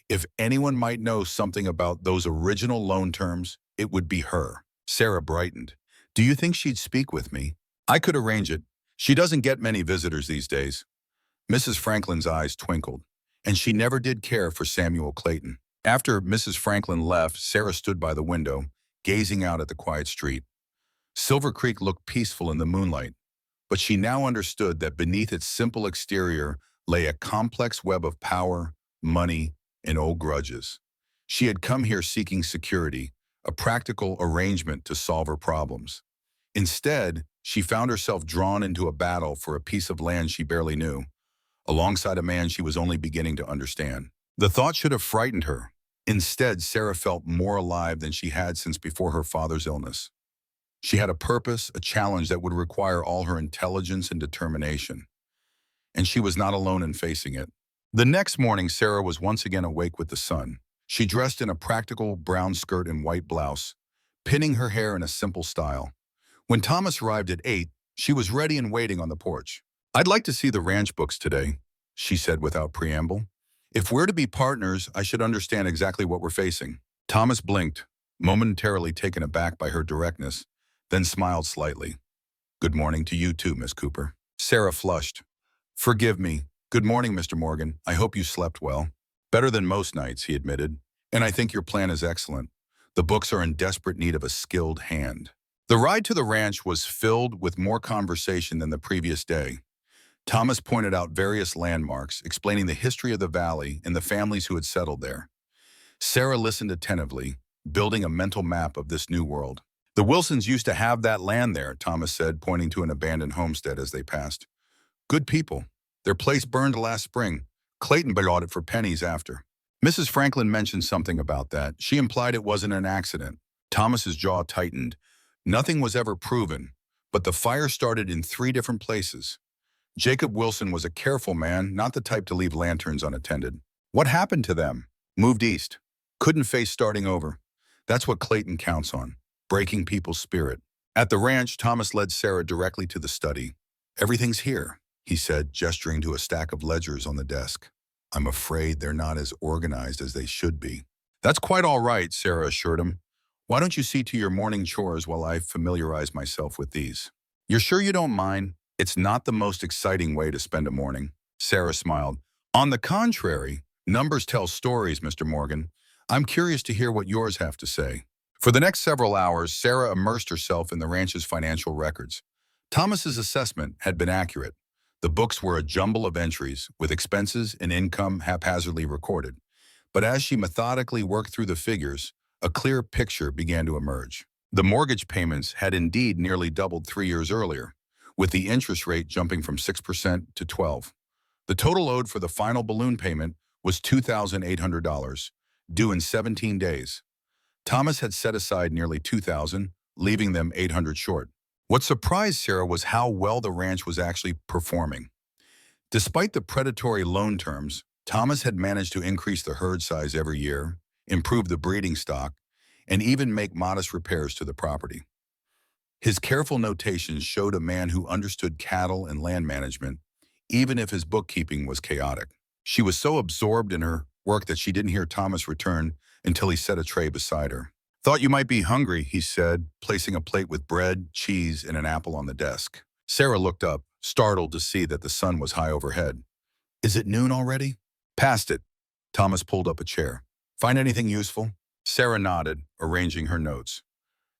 If anyone might know something about those original loan terms, it would be her. Sarah brightened. Do you think she'd speak with me? I could arrange it. She doesn't get many visitors these days. Mrs. Franklin's eyes twinkled, and she never did care for Samuel Clayton. After Mrs. Franklin left, Sarah stood by the window, gazing out at the quiet street. Silver Creek looked peaceful in the moonlight, but she now understood that beneath its simple exterior lay a complex web of power, money, and old grudges. She had come here seeking security, a practical arrangement to solve her problems. Instead, she found herself drawn into a battle for a piece of land she barely knew, alongside a man she was only beginning to understand. The thought should have frightened her. Instead, Sarah felt more alive than she had since before her father's illness. She had a purpose, a challenge that would require all her intelligence and determination. And she was not alone in facing it. The next morning, Sarah was once again awake with the sun. She dressed in a practical brown skirt and white blouse, pinning her hair in a simple style. When Thomas arrived at 8, she was ready and waiting on the porch. I'd like to see the ranch books today, she said without preamble. If we're to be partners, I should understand exactly what we're facing. Thomas blinked, momentarily taken aback by her directness, then smiled slightly. Good morning to you too, Miss Cooper. Sarah flushed. Forgive me. Good morning, Mr. Morgan. I hope you slept well. Better than most nights, he admitted. And I think your plan is excellent. The books are in desperate need of a skilled hand. The ride to the ranch was filled with more conversation than the previous day. Thomas pointed out various landmarks, explaining the history of the valley and the families who had settled there. Sarah listened attentively, building a mental map of this new world. The Wilsons used to have that land there, Thomas said, pointing to an abandoned homestead as they passed. Good people. Their place burned last spring. Clayton bought it for pennies after. Mrs. Franklin mentioned something about that. She implied it wasn't an accident. Thomas's jaw tightened. Nothing was ever proven, but the fire started in 3 different places. Jacob Wilson was a careful man, not the type to leave lanterns unattended. What happened to them? Moved east. Couldn't face starting over. That's what Clayton counts on, breaking people's spirit. At the ranch, Thomas led Sarah directly to the study. Everything's here. he said, gesturing to a stack of ledgers on the desk. I'm afraid they're not as organized as they should be. That's quite all right, Sarah assured him. Why don't you see to your morning chores while I familiarize myself with these? You're sure you don't mind? It's not the most exciting way to spend a morning. Sarah smiled. On the contrary, numbers tell stories, Mr. Morgan. I'm curious to hear what yours have to say. For the next several hours, Sarah immersed herself in the ranch's financial records. Thomas's assessment had been accurate. The books were a jumble of entries, with expenses and income haphazardly recorded. But as she methodically worked through the figures, a clear picture began to emerge. The mortgage payments had indeed nearly doubled 3 years earlier, with the interest rate jumping from 6% to 12%. The total owed for the final balloon payment was $2,800, due in 17 days. Thomas had set aside nearly $2,000, leaving them $800 short. What surprised Sarah was how well the ranch was actually performing. Despite the predatory loan terms, Thomas had managed to increase the herd size every year, improve the breeding stock, and even make modest repairs to the property. His careful notations showed a man who understood cattle and land management, even if his bookkeeping was chaotic. She was so absorbed in her work that she didn't hear Thomas return until he set a tray beside her. Thought you might be hungry, he said, placing a plate with bread, cheese, and an apple on the desk. Sarah looked up, startled to see that the sun was high overhead. Is it noon already? Past it. Thomas pulled up a chair. Find anything useful? Sarah nodded, arranging her notes.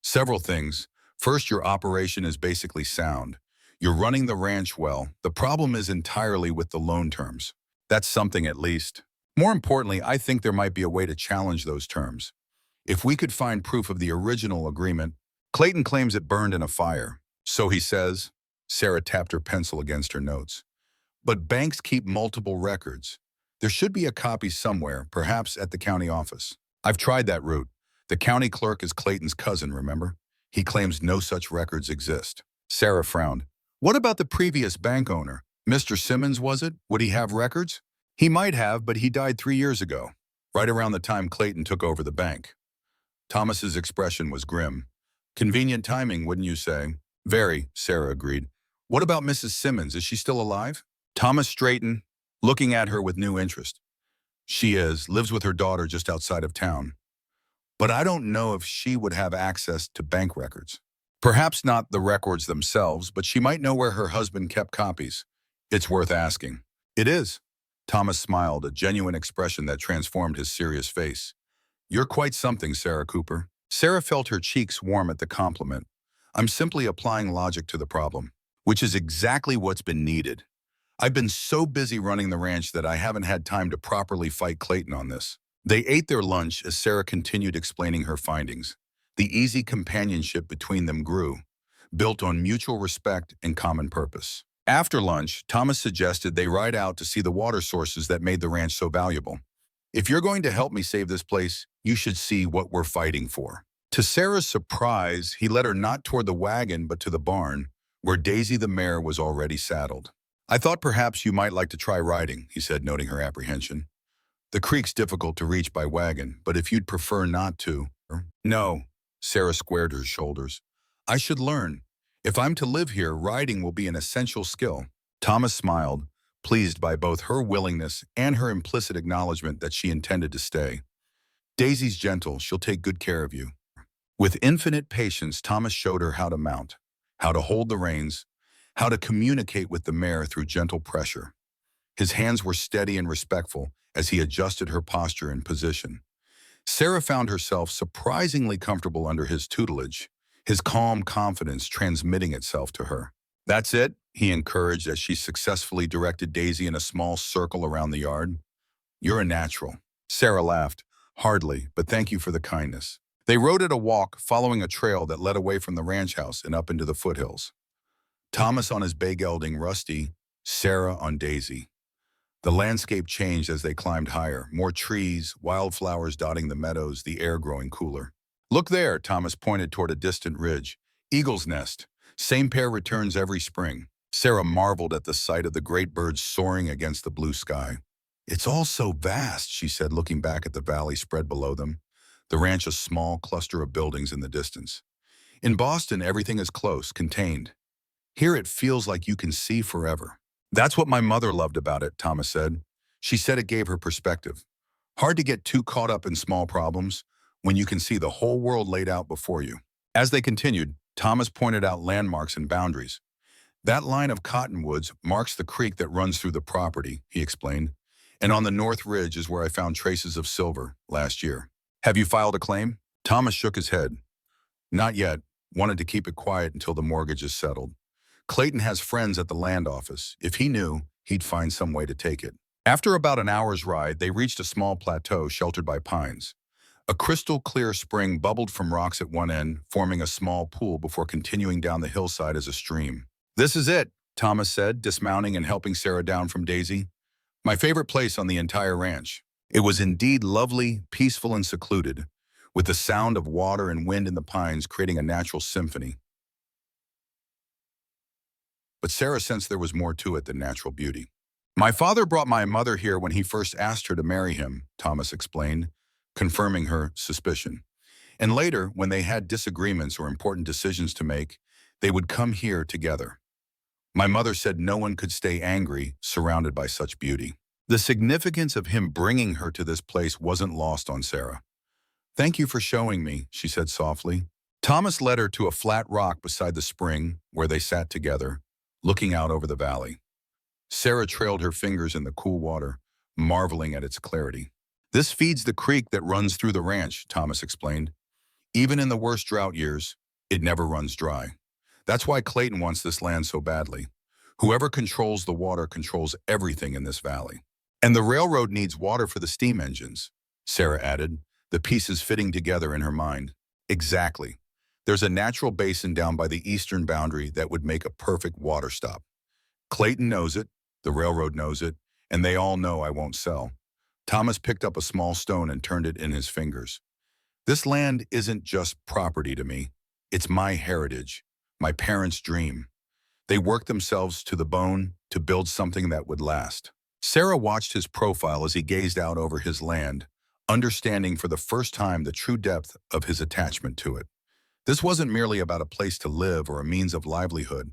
Several things. First, your operation is basically sound. You're running the ranch well. The problem is entirely with the loan terms. That's something at least. More importantly, I think there might be a way to challenge those terms. If we could find proof of the original agreement, Clayton claims it burned in a fire. So he says. Sarah tapped her pencil against her notes. But banks keep multiple records. There should be a copy somewhere, perhaps at the county office. I've tried that route. The county clerk is Clayton's cousin, remember? He claims no such records exist. Sarah frowned. What about the previous bank owner? Mr. Simmons, was it? Would he have records? He might have, but he died 3 years ago, right around the time Clayton took over the bank. Thomas's expression was grim. Convenient timing, wouldn't you say? Very, Sarah agreed. What about Mrs. Simmons? Is she still alive? Thomas straightened, looking at her with new interest. She is, lives with her daughter just outside of town. But I don't know if she would have access to bank records. Perhaps not the records themselves, but she might know where her husband kept copies. It's worth asking. It is. Thomas smiled, a genuine expression that transformed his serious face. You're quite something, Sarah Cooper. Sarah felt her cheeks warm at the compliment. I'm simply applying logic to the problem, which is exactly what's been needed. I've been so busy running the ranch that I haven't had time to properly fight Clayton on this. They ate their lunch as Sarah continued explaining her findings. The easy companionship between them grew, built on mutual respect and common purpose. After lunch, Thomas suggested they ride out to see the water sources that made the ranch so valuable. If you're going to help me save this place, you should see what we're fighting for. To Sarah's surprise, he led her not toward the wagon but to the barn, where Daisy the mare was already saddled. I thought perhaps you might like to try riding, he said, noting her apprehension. The creek's difficult to reach by wagon, but if you'd prefer not to... No, Sarah squared her shoulders. I should learn. If I'm to live here, riding will be an essential skill. Thomas smiled, pleased by both her willingness and her implicit acknowledgement that she intended to stay. Daisy's gentle, she'll take good care of you. With infinite patience, Thomas showed her how to mount, how to hold the reins, how to communicate with the mare through gentle pressure. His hands were steady and respectful as he adjusted her posture and position. Sarah found herself surprisingly comfortable under his tutelage, his calm confidence transmitting itself to her. That's it, he encouraged as she successfully directed Daisy in a small circle around the yard. You're a natural. Sarah laughed. Hardly, but thank you for the kindness. They rode at a walk, following a trail that led away from the ranch house and up into the foothills. Thomas on his bay gelding Rusty, Sarah on Daisy. The landscape changed as they climbed higher, more trees, wildflowers dotting the meadows, the air growing cooler. Look there, Thomas pointed toward a distant ridge. Eagle's nest. Same pair returns every spring. Sarah marveled at the sight of the great birds soaring against the blue sky. It's all so vast, she said, looking back at the valley spread below them. The ranch a small cluster of buildings in the distance. In Boston, everything is close, contained. Here it feels like you can see forever. That's what my mother loved about it, Thomas said. She said it gave her perspective. Hard to get too caught up in small problems when you can see the whole world laid out before you. As they continued, Thomas pointed out landmarks and boundaries. That line of cottonwoods marks the creek that runs through the property, he explained. And on the north ridge is where I found traces of silver last year. Have you filed a claim? Thomas shook his head. Not yet. Wanted to keep it quiet until the mortgage is settled. Clayton has friends at the land office. If he knew, he'd find some way to take it. After about an hour's ride, they reached a small plateau sheltered by pines. A crystal-clear spring bubbled from rocks at one end, forming a small pool before continuing down the hillside as a stream. This is it, Thomas said, dismounting and helping Sarah down from Daisy. My favorite place on the entire ranch. It was indeed lovely, peaceful, and secluded, with the sound of water and wind in the pines creating a natural symphony. But Sarah sensed there was more to it than natural beauty. My father brought my mother here when he first asked her to marry him, Thomas explained, confirming her suspicion. And later, when they had disagreements or important decisions to make, they would come here together. My mother said no one could stay angry, surrounded by such beauty. The significance of him bringing her to this place wasn't lost on Sarah. Thank you for showing me, she said softly. Thomas led her to a flat rock beside the spring, where they sat together, looking out over the valley. Sarah trailed her fingers in the cool water, marveling at its clarity. This feeds the creek that runs through the ranch, Thomas explained. Even in the worst drought years, it never runs dry. That's why Clayton wants this land so badly. Whoever controls the water controls everything in this valley. And the railroad needs water for the steam engines, Sarah added, the pieces fitting together in her mind. Exactly. There's a natural basin down by the eastern boundary that would make a perfect water stop. Clayton knows it, the railroad knows it, and they all know I won't sell. Thomas picked up a small stone and turned it in his fingers. This land isn't just property to me. It's my heritage, my parents' dream. They worked themselves to the bone to build something that would last. Sarah watched his profile as he gazed out over his land, understanding for the first time the true depth of his attachment to it. This wasn't merely about a place to live or a means of livelihood.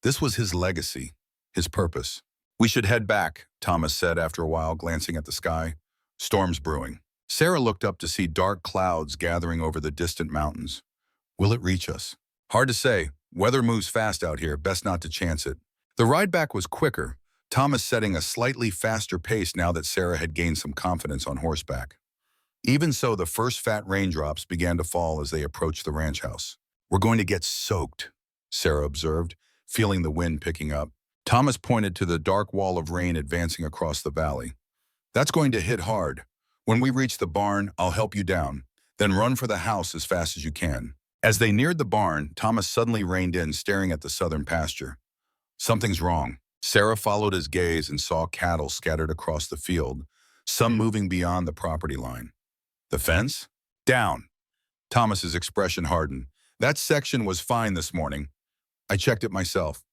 This was his legacy, his purpose. We should head back, Thomas said after a while, glancing at the sky. Storm's brewing. Sarah looked up to see dark clouds gathering over the distant mountains. Will it reach us? Hard to say. Weather moves fast out here, best not to chance it. The ride back was quicker, Thomas setting a slightly faster pace now that Sarah had gained some confidence on horseback. Even so, the first fat raindrops began to fall as they approached the ranch house. We're going to get soaked, Sarah observed, feeling the wind picking up. Thomas pointed to the dark wall of rain advancing across the valley. That's going to hit hard. When we reach the barn, I'll help you down. Then run for the house as fast as you can. As they neared the barn, Thomas suddenly reined in, staring at the southern pasture. Something's wrong. Sarah followed his gaze and saw cattle scattered across the field, some moving beyond the property line. The fence? Down. Thomas's expression hardened. That section was fine this morning. I checked it myself.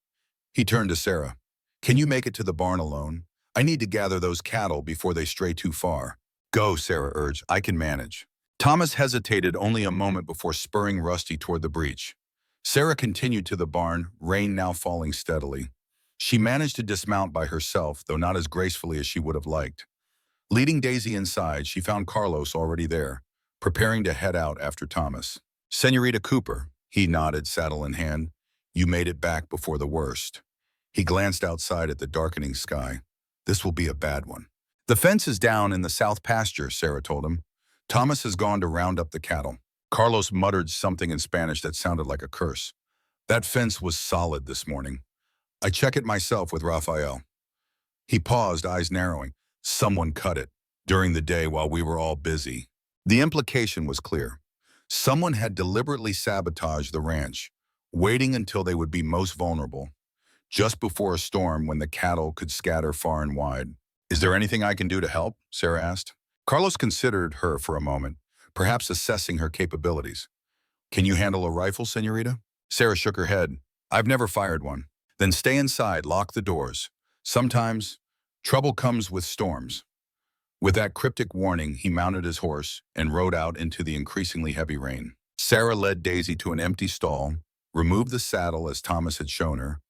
He turned to Sarah. Can you make it to the barn alone? I need to gather those cattle before they stray too far. Go, Sarah urged. I can manage. Thomas hesitated only a moment before spurring Rusty toward the breach. Sarah continued to the barn, rain now falling steadily. She managed to dismount by herself, though not as gracefully as she would have liked. Leading Daisy inside, she found Carlos already there, preparing to head out after Thomas. Senorita Cooper, he nodded, saddle in hand. You made it back before the worst. He glanced outside at the darkening sky. This will be a bad one. The fence is down in the south pasture, Sarah told him. Thomas has gone to round up the cattle. Carlos muttered something in Spanish that sounded like a curse. That fence was solid this morning. I check it myself with Rafael. He paused, eyes narrowing. Someone cut it during the day while we were all busy. The implication was clear. Someone had deliberately sabotaged the ranch, waiting until they would be most vulnerable, just before a storm when the cattle could scatter far and wide. Is there anything I can do to help? Sarah asked. Carlos considered her for a moment, perhaps assessing her capabilities. Can you handle a rifle, senorita? Sarah shook her head. I've never fired one. Then stay inside, lock the doors. Sometimes, trouble comes with storms. With that cryptic warning, he mounted his horse and rode out into the increasingly heavy rain. Sarah led Daisy to an empty stall, removed the saddle as Thomas had shown her,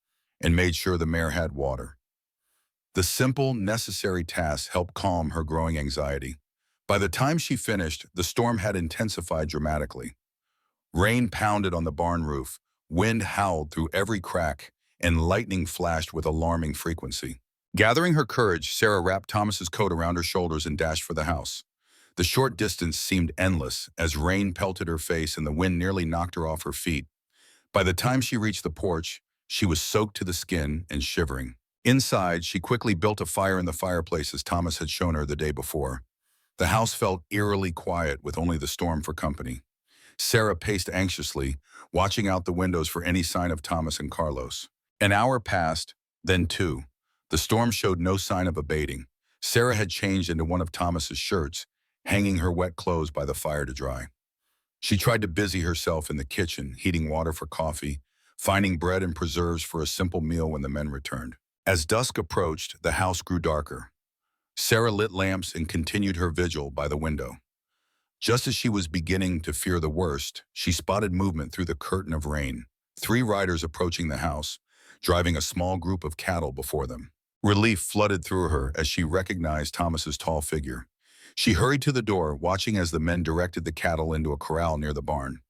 and made sure the mare had water. The simple, necessary tasks helped calm her growing anxiety. By the time she finished, the storm had intensified dramatically. Rain pounded on the barn roof, wind howled through every crack, and lightning flashed with alarming frequency. Gathering her courage, Sarah wrapped Thomas's coat around her shoulders and dashed for the house. The short distance seemed endless as rain pelted her face and the wind nearly knocked her off her feet. By the time she reached the porch, she was soaked to the skin and shivering. Inside, she quickly built a fire in the fireplace as Thomas had shown her the day before. The house felt eerily quiet with only the storm for company. Sarah paced anxiously, watching out the windows for any sign of Thomas and Carlos. An hour passed, then two. The storm showed no sign of abating. Sarah had changed into one of Thomas's shirts, hanging her wet clothes by the fire to dry. She tried to busy herself in the kitchen, heating water for coffee, finding bread and preserves for a simple meal when the men returned. As dusk approached, the house grew darker. Sarah lit lamps and continued her vigil by the window. Just as she was beginning to fear the worst, she spotted movement through the curtain of rain. 3 riders approaching the house, driving a small group of cattle before them. Relief flooded through her as she recognized Thomas's tall figure. She hurried to the door, watching as the men directed the cattle into a corral near the barn.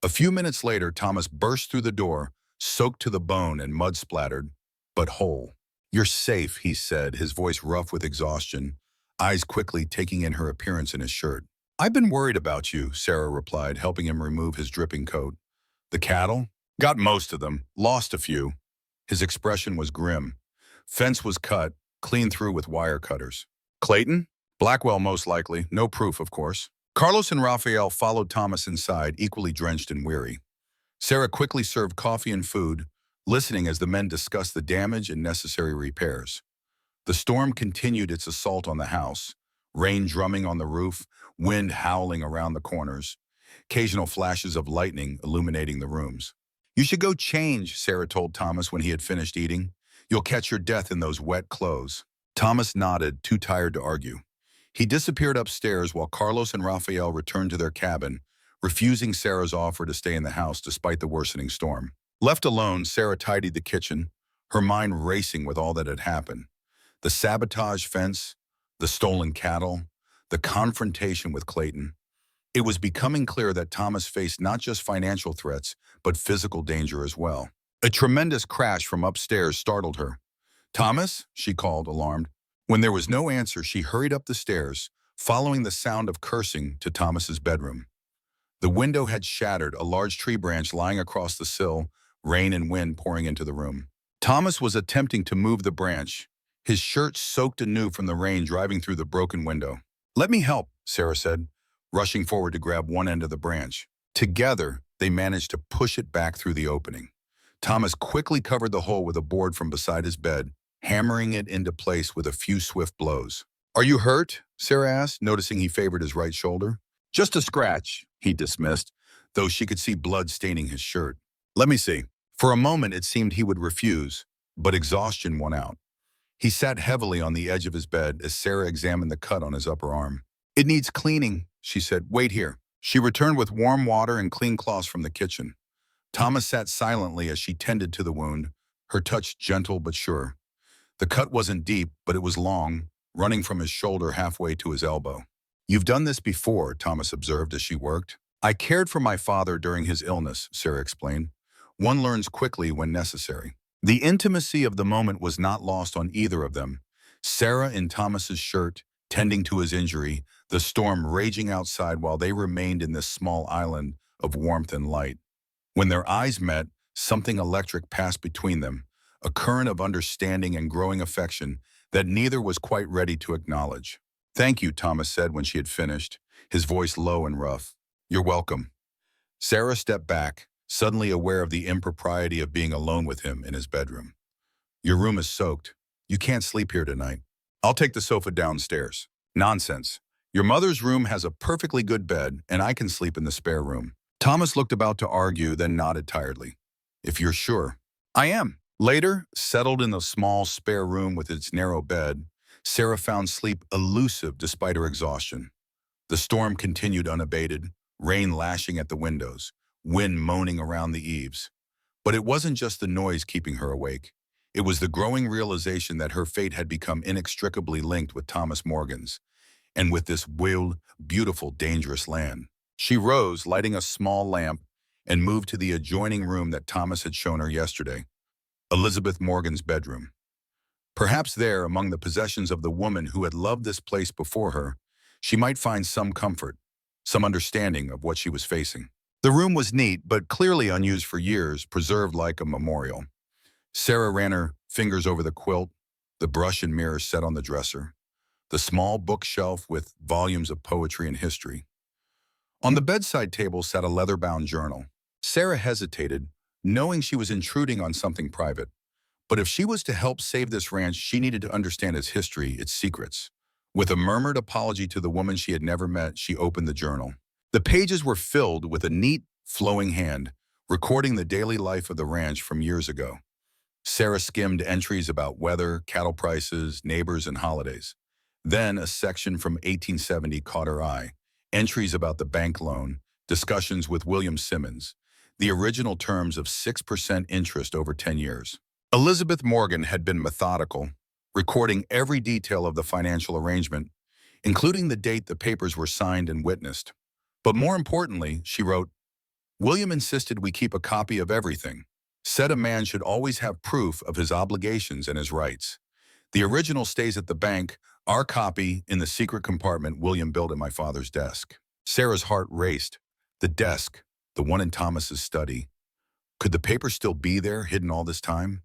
A few minutes later, Thomas burst through the door, soaked to the bone and mud-splattered, but whole. "You're safe," he said, his voice rough with exhaustion, eyes quickly taking in her appearance in his shirt. "I've been worried about you," Sarah replied, helping him remove his dripping coat. "The cattle? Got most of them, lost a few." His expression was grim. Fence was cut, clean through with wire cutters. "Clayton?" "Blackwell, most likely. No proof, of course." Carlos and Raphael followed Thomas inside, equally drenched and weary. Sarah quickly served coffee and food, listening as the men discussed the damage and necessary repairs. The storm continued its assault on the house, rain drumming on the roof, wind howling around the corners, occasional flashes of lightning illuminating the rooms. "You should go change," Sarah told Thomas when he had finished eating. "You'll catch your death in those wet clothes." Thomas nodded, too tired to argue. He disappeared upstairs while Carlos and Raphael returned to their cabin, refusing Sarah's offer to stay in the house despite the worsening storm. Left alone, Sarah tidied the kitchen, her mind racing with all that had happened. The sabotage fence, the stolen cattle, the confrontation with Clayton. It was becoming clear that Thomas faced not just financial threats, but physical danger as well. A tremendous crash from upstairs startled her. "Thomas?" she called, alarmed. When there was no answer, she hurried up the stairs, following the sound of cursing to Thomas's bedroom. The window had shattered, a large tree branch lying across the sill, rain and wind pouring into the room. Thomas was attempting to move the branch, his shirt soaked anew from the rain driving through the broken window. "Let me help," Sarah said, rushing forward to grab one end of the branch. Together, they managed to push it back through the opening. Thomas quickly covered the hole with a board from beside his bed, hammering it into place with a few swift blows. "Are you hurt?" Sarah asked, noticing he favored his right shoulder. "Just a scratch," he dismissed, though she could see blood staining his shirt. "Let me see." For a moment, it seemed he would refuse, but exhaustion won out. He sat heavily on the edge of his bed as Sarah examined the cut on his upper arm. "It needs cleaning," she said. "Wait here." She returned with warm water and clean cloths from the kitchen. Thomas sat silently as she tended to the wound, her touch gentle but sure. The cut wasn't deep, but it was long, running from his shoulder halfway to his elbow. "You've done this before," Thomas observed as she worked. "I cared for my father during his illness," Sarah explained. "One learns quickly when necessary." The intimacy of the moment was not lost on either of them. Sarah in Thomas's shirt, tending to his injury, the storm raging outside while they remained in this small island of warmth and light. When their eyes met, something electric passed between them, a current of understanding and growing affection that neither was quite ready to acknowledge. "Thank you," Thomas said when she had finished, his voice low and rough. "You're welcome." Sarah stepped back, suddenly aware of the impropriety of being alone with him in his bedroom. "Your room is soaked. You can't sleep here tonight. I'll take the sofa downstairs." "Nonsense. Your mother's room has a perfectly good bed, and I can sleep in the spare room." Thomas looked about to argue, then nodded tiredly. "If you're sure." "I am." Later, settled in the small spare room with its narrow bed, Sarah found sleep elusive despite her exhaustion. The storm continued unabated, rain lashing at the windows, wind moaning around the eaves. But it wasn't just the noise keeping her awake. It was the growing realization that her fate had become inextricably linked with Thomas Morgan's, and with this wild, beautiful, dangerous land. She rose, lighting a small lamp, and moved to the adjoining room that Thomas had shown her yesterday, Elizabeth Morgan's bedroom. Perhaps there, among the possessions of the woman who had loved this place before her, she might find some comfort, some understanding of what she was facing. The room was neat, but clearly unused for years, preserved like a memorial. Sarah ran her fingers over the quilt, the brush and mirror set on the dresser, the small bookshelf with volumes of poetry and history. On the bedside table sat a leather-bound journal. Sarah hesitated, knowing she was intruding on something private. But if she was to help save this ranch, she needed to understand its history, its secrets. With a murmured apology to the woman she had never met, she opened the journal. The pages were filled with a neat, flowing hand, recording the daily life of the ranch from years ago. Sarah skimmed entries about weather, cattle prices, neighbors, and holidays. Then a section from 1870 caught her eye. Entries about the bank loan, discussions with William Simmons, the original terms of 6% interest over 10 years. Elizabeth Morgan had been methodical, recording every detail of the financial arrangement, including the date the papers were signed and witnessed. But more importantly, she wrote, "William insisted we keep a copy of everything. Said a man should always have proof of his obligations and his rights. The original stays at the bank, our copy in the secret compartment William built at my father's desk." Sarah's heart raced. The desk, the one in Thomas's study. Could the paper still be there, hidden all this time?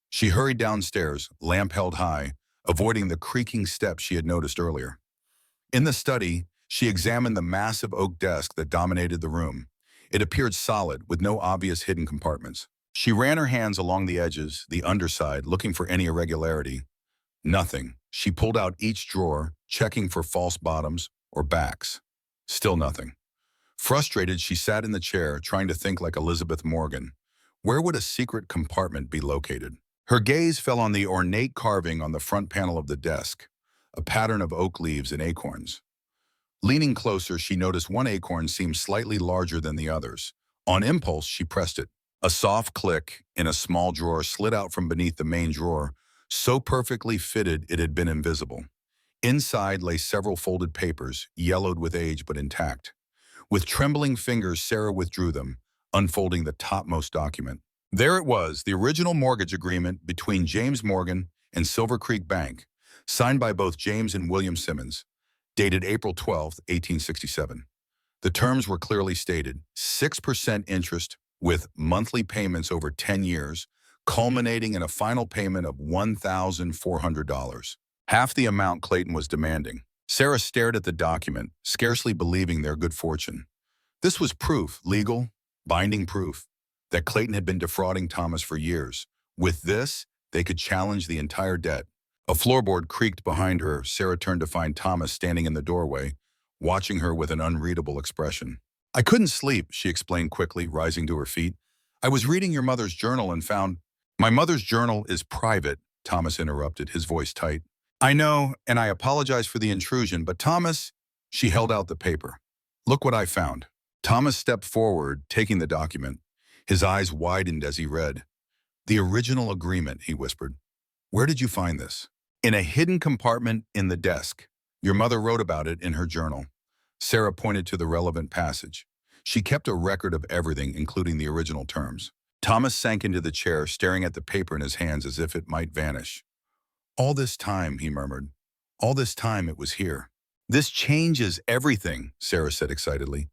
She hurried downstairs, lamp held high, avoiding the creaking steps she had noticed earlier. In the study, she examined the massive oak desk that dominated the room. It appeared solid, with no obvious hidden compartments. She ran her hands along the edges, the underside, looking for any irregularity. Nothing. She pulled out each drawer, checking for false bottoms or backs. Still nothing. Frustrated, she sat in the chair, trying to think like Elizabeth Morgan. Where would a secret compartment be located? Her gaze fell on the ornate carving on the front panel of the desk, a pattern of oak leaves and acorns. Leaning closer, she noticed one acorn seemed slightly larger than the others. On impulse, she pressed it. A soft click in a small drawer slid out from beneath the main drawer, so perfectly fitted it had been invisible. Inside lay several folded papers, yellowed with age but intact. With trembling fingers, Sarah withdrew them, unfolding the topmost document. There it was, the original mortgage agreement between James Morgan and Silver Creek Bank, signed by both James and William Simmons, dated April 12, 1867. The terms were clearly stated: 6% interest with monthly payments over 10 years, culminating in a final payment of $1,400, half the amount Clayton was demanding. Sarah stared at the document, scarcely believing their good fortune. This was proof, legal, binding proof, that Clayton had been defrauding Thomas for years. With this, they could challenge the entire debt. A floorboard creaked behind her. Sarah turned to find Thomas standing in the doorway, watching her with an unreadable expression. "I couldn't sleep," she explained quickly, rising to her feet. "I was reading your mother's journal and found—" "My mother's journal is private," Thomas interrupted, his voice tight. "I know, and I apologize for the intrusion, but Thomas—" She held out the paper. "Look what I found." Thomas stepped forward, taking the document. His eyes widened as he read. "The original agreement," he whispered. "Where did you find this?" "In a hidden compartment in the desk. Your mother wrote about it in her journal." Sarah pointed to the relevant passage. She kept a record of everything, including the original terms. Thomas sank into the chair, staring at the paper in his hands as if it might vanish. "All this time," he murmured. "All this time it was here." "This changes everything," Sarah said excitedly.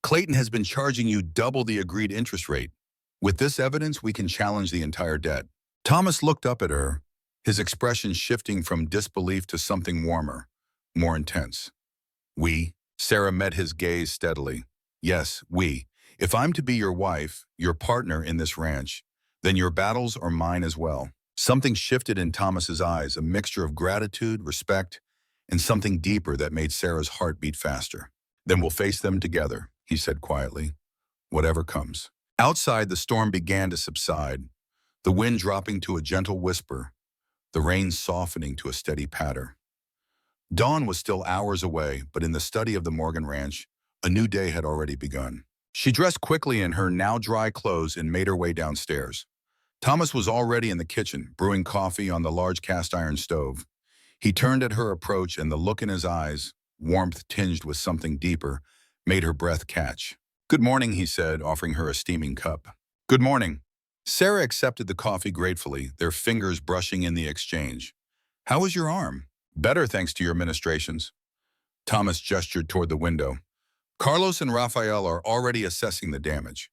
"Clayton has been charging you double the agreed interest rate. With this evidence, we can challenge the entire debt." Thomas looked up at her, his expression shifting from disbelief to something warmer, more intense. "We?" Sarah met his gaze steadily. "Yes, we. If I'm to be your wife, your partner in this ranch, then your battles are mine as well." Something shifted in Thomas's eyes, a mixture of gratitude, respect, and something deeper that made Sarah's heart beat faster. "Then we'll face them together," he said quietly. "Whatever comes." Outside, the storm began to subside, the wind dropping to a gentle whisper, the rain softening to a steady patter. Dawn was still hours away, but in the study of the Morgan Ranch, a new day had already begun. She dressed quickly in her now dry clothes and made her way downstairs. Thomas was already in the kitchen, brewing coffee on the large cast-iron stove. He turned at her approach, and the look in his eyes, warmth tinged with something deeper, made her breath catch. "Good morning," he said, offering her a steaming cup. "Good morning." Sarah accepted the coffee gratefully, their fingers brushing in the exchange. "How is your arm?" "Better, thanks to your ministrations." Thomas gestured toward the window. "Carlos and Rafael are already assessing the damage.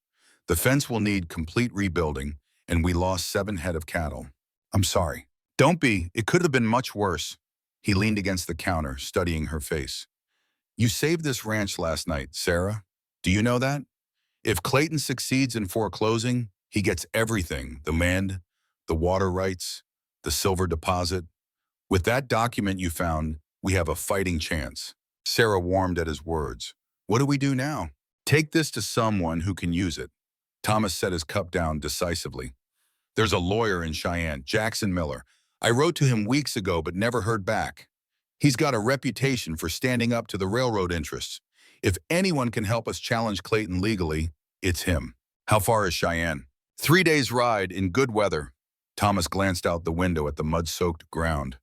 The fence will need complete rebuilding, and we lost 7 head of cattle." "I'm sorry." "Don't be. It could have been much worse." He leaned against the counter, studying her face. "You saved this ranch last night, Sarah. Do you know that? If Clayton succeeds in foreclosing, he gets everything: the land, the water rights, the silver deposit. With that document you found, we have a fighting chance." Sarah warmed at his words. "What do we do now?" "Take this to someone who can use it." Thomas set his cup down decisively. "There's a lawyer in Cheyenne, Jackson Miller. I wrote to him weeks ago but never heard back. He's got a reputation for standing up to the railroad interests. If anyone can help us challenge Clayton legally, it's him." "How far is Cheyenne?" 3 days' ride in good weather." Thomas glanced out the window at the mud-soaked ground.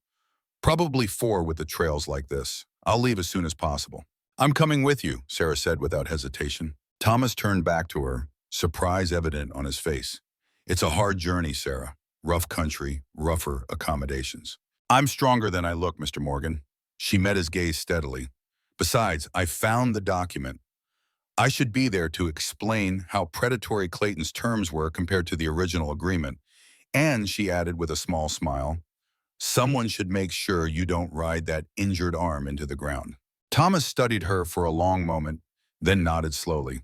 "Probably 4 with the trails like this. I'll leave as soon as possible." "I'm coming with you," Sarah said without hesitation. Thomas turned back to her, surprise evident on his face. "It's a hard journey, Sarah. Rough country, rougher accommodations." "I'm stronger than I look, Mr. Morgan." She met his gaze steadily. "Besides, I found the document. I should be there to explain how predatory Clayton's terms were compared to the original agreement. And," she added with a small smile, "someone should make sure you don't ride that injured arm into the ground." Thomas studied her for a long moment, then nodded slowly.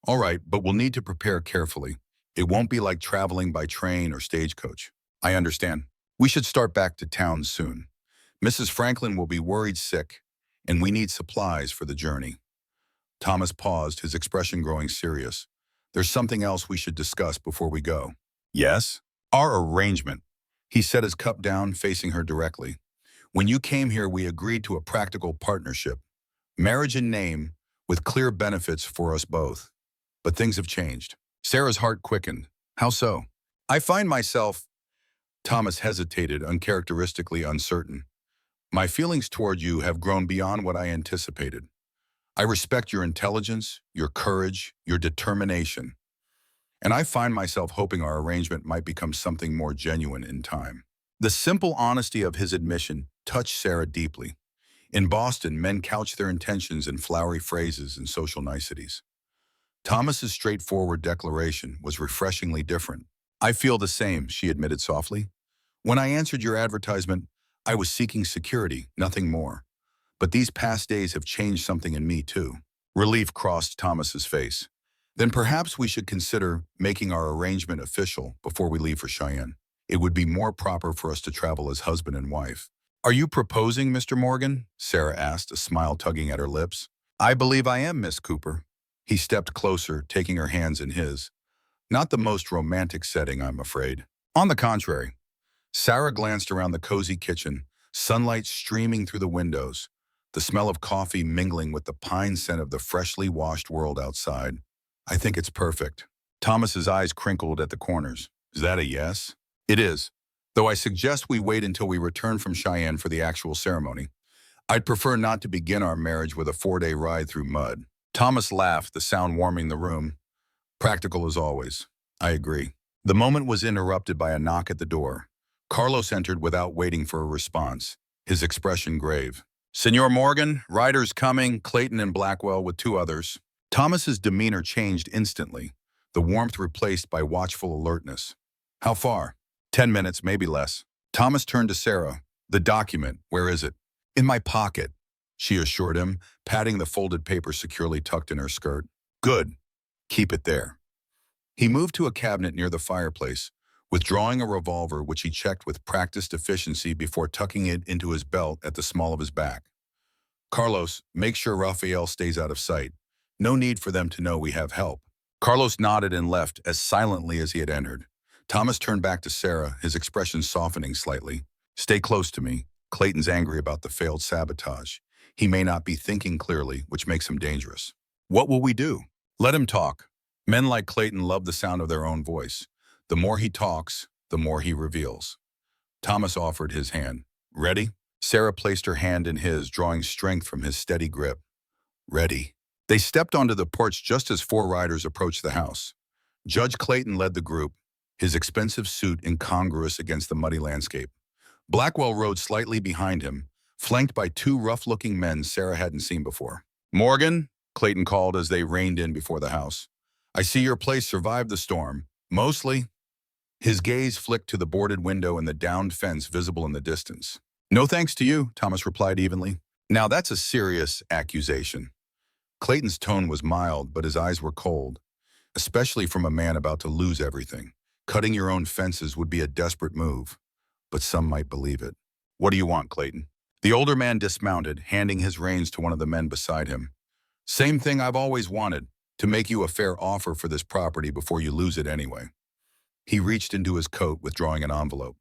"All right, but we'll need to prepare carefully. It won't be like traveling by train or stagecoach." "I understand. We should start back to town soon. Mrs. Franklin will be worried sick, and we need supplies for the journey." Thomas paused, his expression growing serious. "There's something else we should discuss before we go." "Yes?" "Our arrangement." He set his cup down, facing her directly. "When you came here, we agreed to a practical partnership. Marriage in name, with clear benefits for us both. But things have changed." Sarah's heart quickened. "How so?" "I find myself—" Thomas hesitated, uncharacteristically uncertain. "My feelings toward you have grown beyond what I anticipated. I respect your intelligence, your courage, your determination. And I find myself hoping our arrangement might become something more genuine in time." The simple honesty of his admission touched Sarah deeply. In Boston, men couch their intentions in flowery phrases and social niceties. Thomas's straightforward declaration was refreshingly different. "I feel the same," she admitted softly. "When I answered your advertisement, I was seeking security, nothing more. But these past days have changed something in me, too." Relief crossed Thomas's face. "Then perhaps we should consider making our arrangement official before we leave for Cheyenne. It would be more proper for us to travel as husband and wife." "Are you proposing, Mr. Morgan?" Sarah asked, a smile tugging at her lips. "I believe I am, Miss Cooper." He stepped closer, taking her hands in his. "Not the most romantic setting, I'm afraid." "On the contrary." Sarah glanced around the cozy kitchen, sunlight streaming through the windows, the smell of coffee mingling with the pine scent of the freshly washed world outside. "I think it's perfect." Thomas's eyes crinkled at the corners. "Is that a yes?" "It is, though I suggest we wait until we return from Cheyenne for the actual ceremony. I'd prefer not to begin our marriage with a 4-day ride through mud." Thomas laughed, the sound warming the room. "Practical as always." "I agree." The moment was interrupted by a knock at the door. Carlos entered without waiting for a response, his expression grave. "Senor Morgan, riders coming, Clayton and Blackwell with 2 others." Thomas's demeanor changed instantly, the warmth replaced by watchful alertness. "How far?" 10 minutes, maybe less." Thomas turned to Sarah. "The document, where is it?" "In my pocket," she assured him, patting the folded paper securely tucked in her skirt. "Good. Keep it there." He moved to a cabinet near the fireplace, withdrawing a revolver which he checked with practiced efficiency before tucking it into his belt at the small of his back. "Carlos, make sure Rafael stays out of sight. No need for them to know we have help." Carlos nodded and left as silently as he had entered. Thomas turned back to Sarah, his expression softening slightly. "Stay close to me. Clayton's angry about the failed sabotage. He may not be thinking clearly, which makes him dangerous." "What will we do?" "Let him talk. Men like Clayton love the sound of their own voice. The more he talks, the more he reveals. Thomas offered his hand. Ready? Sarah placed her hand in his, drawing strength from his steady grip. Ready. They stepped onto the porch just as four riders approached the house. Judge Clayton led the group, his expensive suit incongruous against the muddy landscape. Blackwell rode slightly behind him, flanked by two rough-looking men Sarah hadn't seen before. Morgan, Clayton called as they reined in before the house. I see your place survived the storm. Mostly. His gaze flicked to the boarded window and the downed fence visible in the distance. No thanks to you, Thomas replied evenly. Now that's a serious accusation. Clayton's tone was mild, but his eyes were cold, especially from a man about to lose everything. Cutting your own fences would be a desperate move, but some might believe it. What do you want, Clayton? The older man dismounted, handing his reins to one of the men beside him. Same thing I've always wanted, to make you a fair offer for this property before you lose it anyway. He reached into his coat, withdrawing an envelope.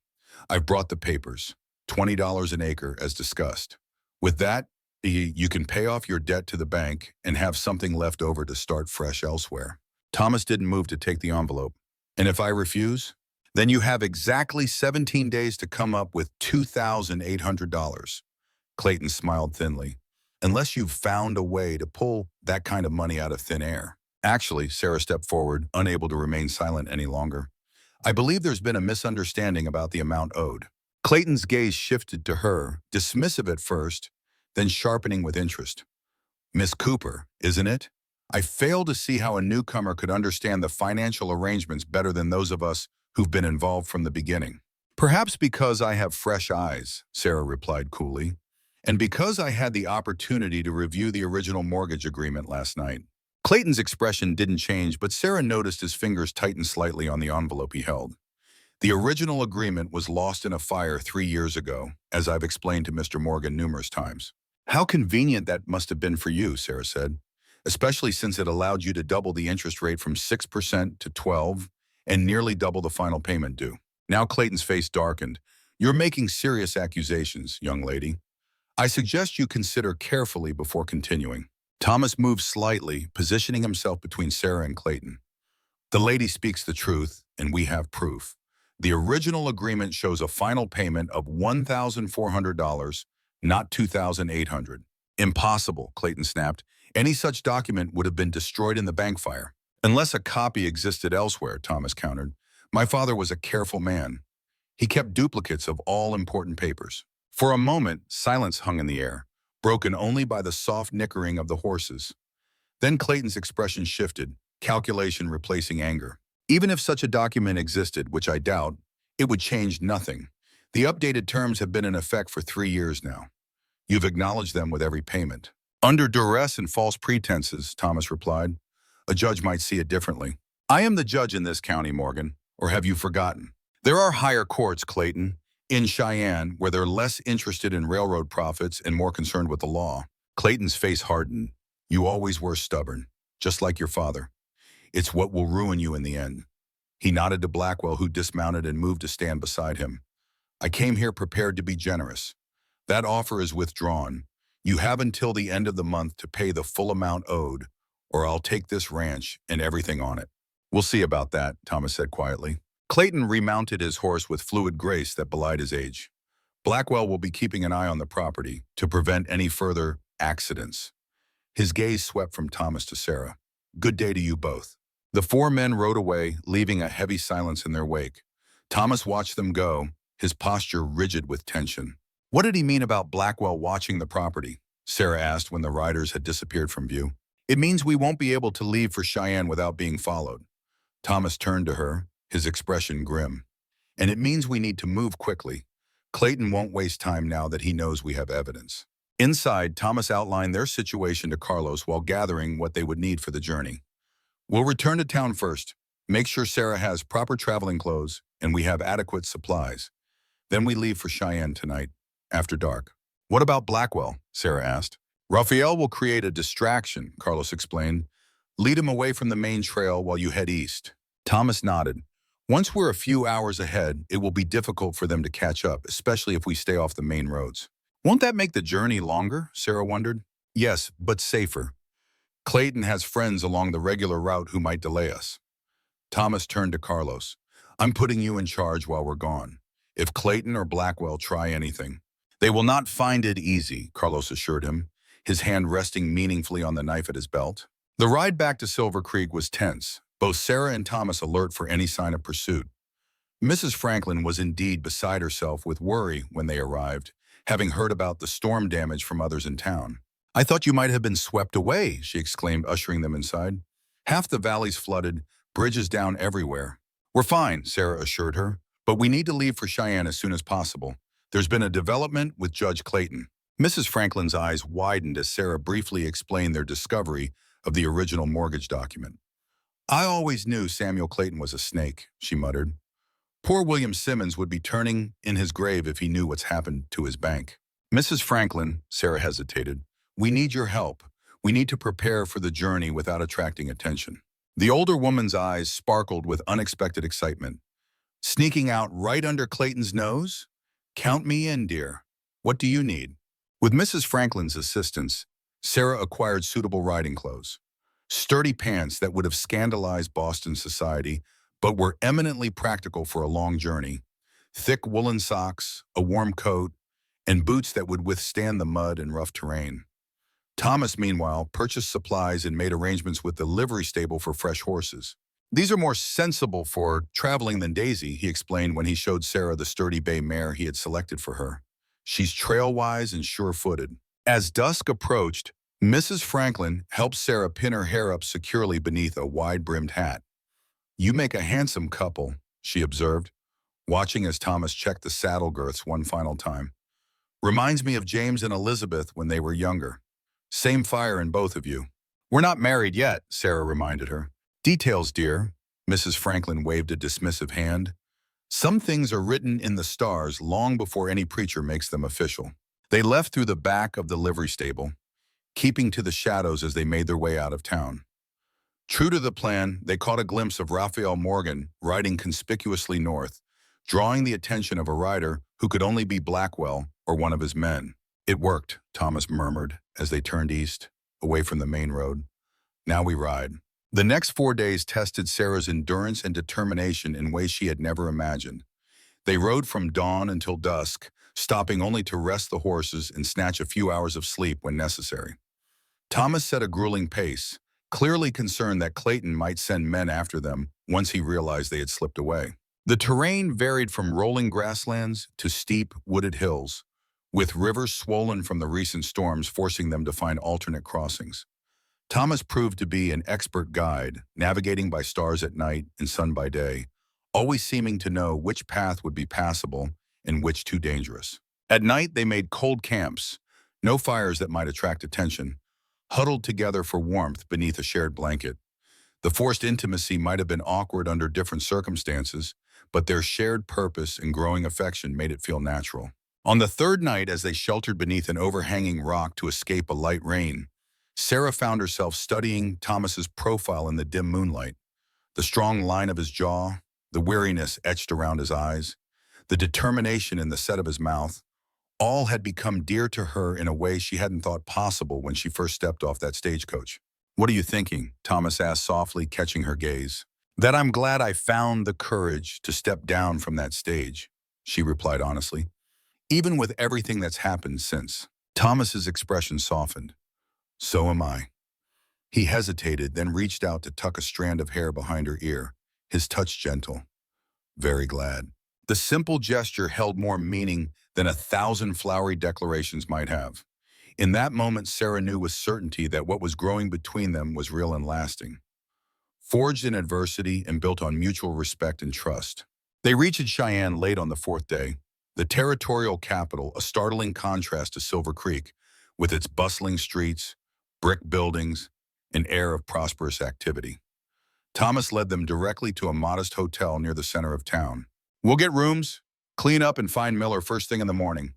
I've brought the papers, $20 an acre as discussed. With that, you can pay off your debt to the bank and have something left over to start fresh elsewhere. Thomas didn't move to take the envelope. And if I refuse? Then you have exactly 17 days to come up with $2,800. Clayton smiled thinly. Unless you've found a way to pull that kind of money out of thin air. Actually, Sarah stepped forward, unable to remain silent any longer. I believe there's been a misunderstanding about the amount owed. Clayton's gaze shifted to her, dismissive at first, then sharpening with interest. Miss Cooper, isn't it? I fail to see how a newcomer could understand the financial arrangements better than those of us who've been involved from the beginning. Perhaps because I have fresh eyes, Sarah replied coolly, and because I had the opportunity to review the original mortgage agreement last night. Clayton's expression didn't change, but Sarah noticed his fingers tighten slightly on the envelope he held. The original agreement was lost in a fire 3 years ago, as I've explained to Mr. Morgan numerous times. How convenient that must have been for you, Sarah said, especially since it allowed you to double the interest rate from 6% to 12% and nearly double the final payment due. Now Clayton's face darkened. You're making serious accusations, young lady. I suggest you consider carefully before continuing. Thomas moved slightly, positioning himself between Sarah and Clayton. The lady speaks the truth, and we have proof. The original agreement shows a final payment of $1,400, not $2,800. Impossible, Clayton snapped. Any such document would have been destroyed in the bank fire. Unless a copy existed elsewhere, Thomas countered. My father was a careful man. He kept duplicates of all important papers. For a moment, silence hung in the air, broken only by the soft nickering of the horses. Then Clayton's expression shifted, calculation replacing anger. Even if such a document existed, which I doubt, it would change nothing. The updated terms have been in effect for 3 years now. You've acknowledged them with every payment. Under duress and false pretenses, Thomas replied. A judge might see it differently. I am the judge in this county, Morgan, or have you forgotten? There are higher courts, Clayton, in Cheyenne, where they're less interested in railroad profits and more concerned with the law. Clayton's face hardened. You always were stubborn, just like your father. It's what will ruin you in the end. He nodded to Blackwell, who dismounted and moved to stand beside him. I came here prepared to be generous. That offer is withdrawn. You have until the end of the month to pay the full amount owed, or I'll take this ranch and everything on it. We'll see about that, Thomas said quietly. Clayton remounted his horse with fluid grace that belied his age. Blackwell will be keeping an eye on the property to prevent any further accidents. His gaze swept from Thomas to Sarah. Good day to you both. The four men rode away, leaving a heavy silence in their wake. Thomas watched them go, his posture rigid with tension. What did he mean about Blackwell watching the property? Sarah asked when the riders had disappeared from view. It means we won't be able to leave for Cheyenne without being followed. Thomas turned to her, his expression grim. And it means we need to move quickly. Clayton won't waste time now that he knows we have evidence. Inside, Thomas outlined their situation to Carlos while gathering what they would need for the journey. We'll return to town first. Make sure Sarah has proper traveling clothes and we have adequate supplies. Then we leave for Cheyenne tonight, after dark. What about Blackwell? Sarah asked. Raphael will create a distraction, Carlos explained. Lead him away from the main trail while you head east. Thomas nodded. Once we're a few hours ahead, it will be difficult for them to catch up, especially if we stay off the main roads. Won't that make the journey longer? Sarah wondered. Yes, but safer. Clayton has friends along the regular route who might delay us. Thomas turned to Carlos. I'm putting you in charge while we're gone. If Clayton or Blackwell try anything, they will not find it easy, Carlos assured him, his hand resting meaningfully on the knife at his belt. The ride back to Silver Creek was tense, both Sarah and Thomas alert for any sign of pursuit. Mrs. Franklin was indeed beside herself with worry when they arrived, having heard about the storm damage from others in town. I thought you might have been swept away, she exclaimed, ushering them inside. Half the valley's flooded, bridges down everywhere. We're fine, Sarah assured her, but we need to leave for Cheyenne as soon as possible. There's been a development with Judge Clayton. Mrs. Franklin's eyes widened as Sarah briefly explained their discovery of the original mortgage document. I always knew Samuel Clayton was a snake, she muttered. Poor William Simmons would be turning in his grave if he knew what's happened to his bank. Mrs. Franklin, Sarah hesitated, we need your help. We need to prepare for the journey without attracting attention. The older woman's eyes sparkled with unexpected excitement. Sneaking out right under Clayton's nose? Count me in, dear. What do you need? With Mrs. Franklin's assistance, Sarah acquired suitable riding clothes. Sturdy pants that would have scandalized Boston society, but were eminently practical for a long journey. Thick woolen socks, a warm coat, and boots that would withstand the mud and rough terrain. Thomas, meanwhile, purchased supplies and made arrangements with the livery stable for fresh horses. These are more sensible for traveling than Daisy, he explained when he showed Sarah the sturdy bay mare he had selected for her. She's trail-wise and sure-footed. As dusk approached, Mrs. Franklin helped Sarah pin her hair up securely beneath a wide-brimmed hat. You make a handsome couple, she observed, watching as Thomas checked the saddle girths one final time. Reminds me of James and Elizabeth when they were younger. Same fire in both of you. We're not married yet, Sarah reminded her. Details, dear. Mrs. Franklin waved a dismissive hand. Some things are written in the stars long before any preacher makes them official. They left through the back of the livery stable, keeping to the shadows as they made their way out of town. True to the plan, they caught a glimpse of Raphael Morgan riding conspicuously north, drawing the attention of a rider who could only be Blackwell or one of his men. It worked, Thomas murmured as they turned east, away from the main road. Now we ride. The next 4 days tested Sarah's endurance and determination in ways she had never imagined. They rode from dawn until dusk, stopping only to rest the horses and snatch a few hours of sleep when necessary. Thomas set a grueling pace, clearly concerned that Clayton might send men after them once he realized they had slipped away. The terrain varied from rolling grasslands to steep, wooded hills, with rivers swollen from the recent storms forcing them to find alternate crossings. Thomas proved to be an expert guide, navigating by stars at night and sun by day, always seeming to know which path would be passable and which too dangerous. At night, they made cold camps, no fires that might attract attention, huddled together for warmth beneath a shared blanket. The forced intimacy might have been awkward under different circumstances, but their shared purpose and growing affection made it feel natural. On the third night, as they sheltered beneath an overhanging rock to escape a light rain, Sarah found herself studying Thomas's profile in the dim moonlight. The strong line of his jaw, the weariness etched around his eyes, the determination in the set of his mouth, all had become dear to her in a way she hadn't thought possible when she first stepped off that stagecoach. What are you thinking? Thomas asked softly, catching her gaze. That I'm glad I found the courage to step down from that stage, she replied honestly. Even with everything that's happened since. Thomas's expression softened. So am I. He hesitated, then reached out to tuck a strand of hair behind her ear, his touch gentle. Very glad. The simple gesture held more meaning than 1,000 flowery declarations might have. In that moment, Sarah knew with certainty that what was growing between them was real and lasting. Forged in adversity and built on mutual respect and trust. They reached Cheyenne late on the 4th day, the territorial capital, a startling contrast to Silver Creek, with its bustling streets, brick buildings, an air of prosperous activity. Thomas led them directly to a modest hotel near the center of town. We'll get rooms, clean up, and find Miller first thing in the morning,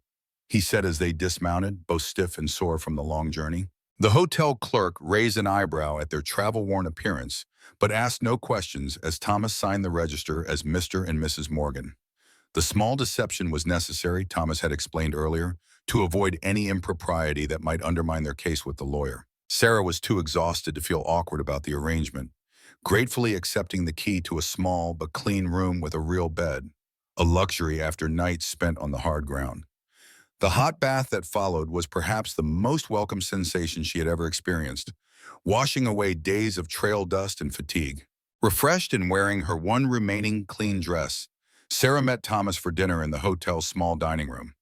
he said as they dismounted, both stiff and sore from the long journey. The hotel clerk raised an eyebrow at their travel-worn appearance, but asked no questions as Thomas signed the register as Mr. and Mrs. Morgan. The small deception was necessary, Thomas had explained earlier, to avoid any impropriety that might undermine their case with the lawyer. Sarah was too exhausted to feel awkward about the arrangement, gratefully accepting the key to a small but clean room with a real bed, a luxury after nights spent on the hard ground. The hot bath that followed was perhaps the most welcome sensation she had ever experienced, washing away days of trail dust and fatigue. Refreshed and wearing her one remaining clean dress, Sarah met Thomas for dinner in the hotel's small dining room.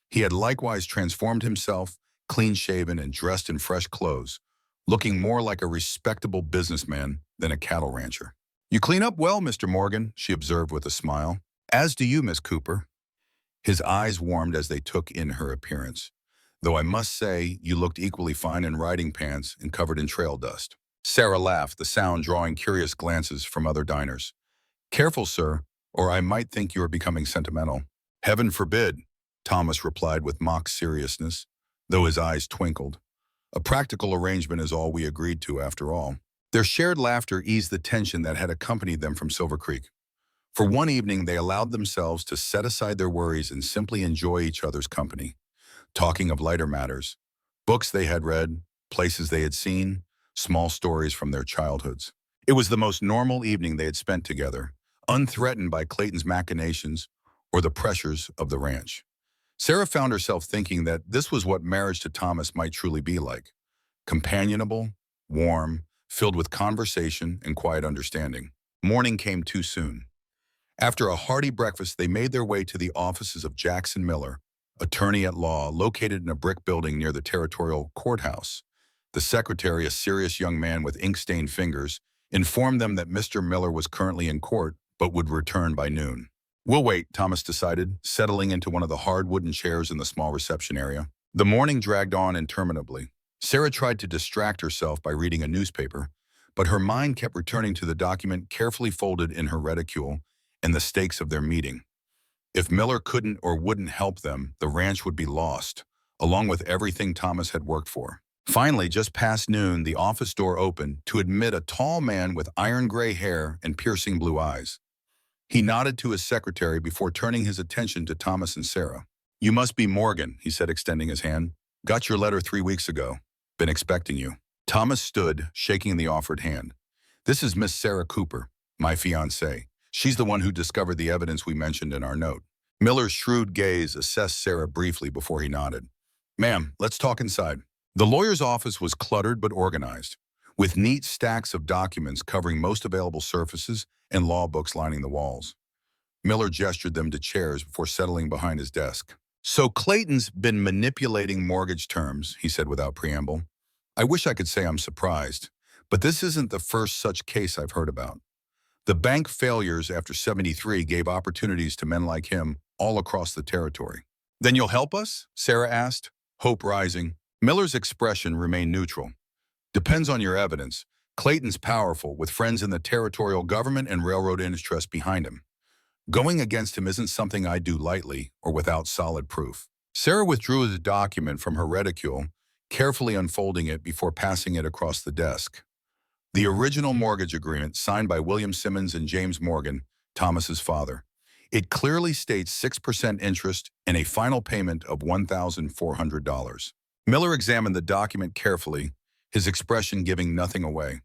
He had likewise transformed himself, clean-shaven and dressed in fresh clothes, looking more like a respectable businessman than a cattle rancher. "You clean up well, Mr. Morgan," she observed with a smile. "As do you, Miss Cooper." His eyes warmed as they took in her appearance. "Though I must say, you looked equally fine in riding pants and covered in trail dust." Sarah laughed, the sound drawing curious glances from other diners. "Careful, sir, or I might think you are becoming sentimental." "Heaven forbid," Thomas replied with mock seriousness, though his eyes twinkled. "A practical arrangement is all we agreed to, after all." Their shared laughter eased the tension that had accompanied them from Silver Creek. For one evening, they allowed themselves to set aside their worries and simply enjoy each other's company, talking of lighter matters, books they had read, places they had seen, small stories from their childhoods. It was the most normal evening they had spent together, unthreatened by Clayton's machinations or the pressures of the ranch. Sarah found herself thinking that this was what marriage to Thomas might truly be like: companionable, warm, filled with conversation and quiet understanding. Morning came too soon. After a hearty breakfast, they made their way to the offices of Jackson Miller, attorney at law, located in a brick building near the territorial courthouse. The secretary, a serious young man with ink-stained fingers, informed them that Mr. Miller was currently in court, but would return by noon. "We'll wait," Thomas decided, settling into one of the hard wooden chairs in the small reception area. The morning dragged on interminably. Sarah tried to distract herself by reading a newspaper, but her mind kept returning to the document carefully folded in her reticule and the stakes of their meeting. If Miller couldn't or wouldn't help them, the ranch would be lost, along with everything Thomas had worked for. Finally, just past noon, the office door opened to admit a tall man with iron gray hair and piercing blue eyes. He nodded to his secretary before turning his attention to Thomas and Sarah. "You must be Morgan," he said, extending his hand. "Got your letter 3 weeks ago. Been expecting you." Thomas stood, shaking the offered hand. "This is Miss Sarah Cooper, my fiancée. She's the one who discovered the evidence we mentioned in our note." Miller's shrewd gaze assessed Sarah briefly before he nodded. "Ma'am, let's talk inside." The lawyer's office was cluttered but organized, with neat stacks of documents covering most available surfaces and law books lining the walls. Miller gestured them to chairs before settling behind his desk. "So Clayton's been manipulating mortgage terms," he said without preamble. "I wish I could say I'm surprised, but this isn't the first such case I've heard about. The bank failures after '73 gave opportunities to men like him all across the territory." "Then you'll help us?" Sarah asked, hope rising. Miller's expression remained neutral. "Depends on your evidence. Clayton's powerful, with friends in the territorial government and railroad interests behind him. Going against him isn't something I do lightly or without solid proof." Sarah withdrew the document from her reticule, carefully unfolding it before passing it across the desk. The original mortgage agreement signed by William Simmons and James Morgan, Thomas's father. It clearly states 6% interest and a final payment of $1,400. Miller examined the document carefully, his expression giving nothing away.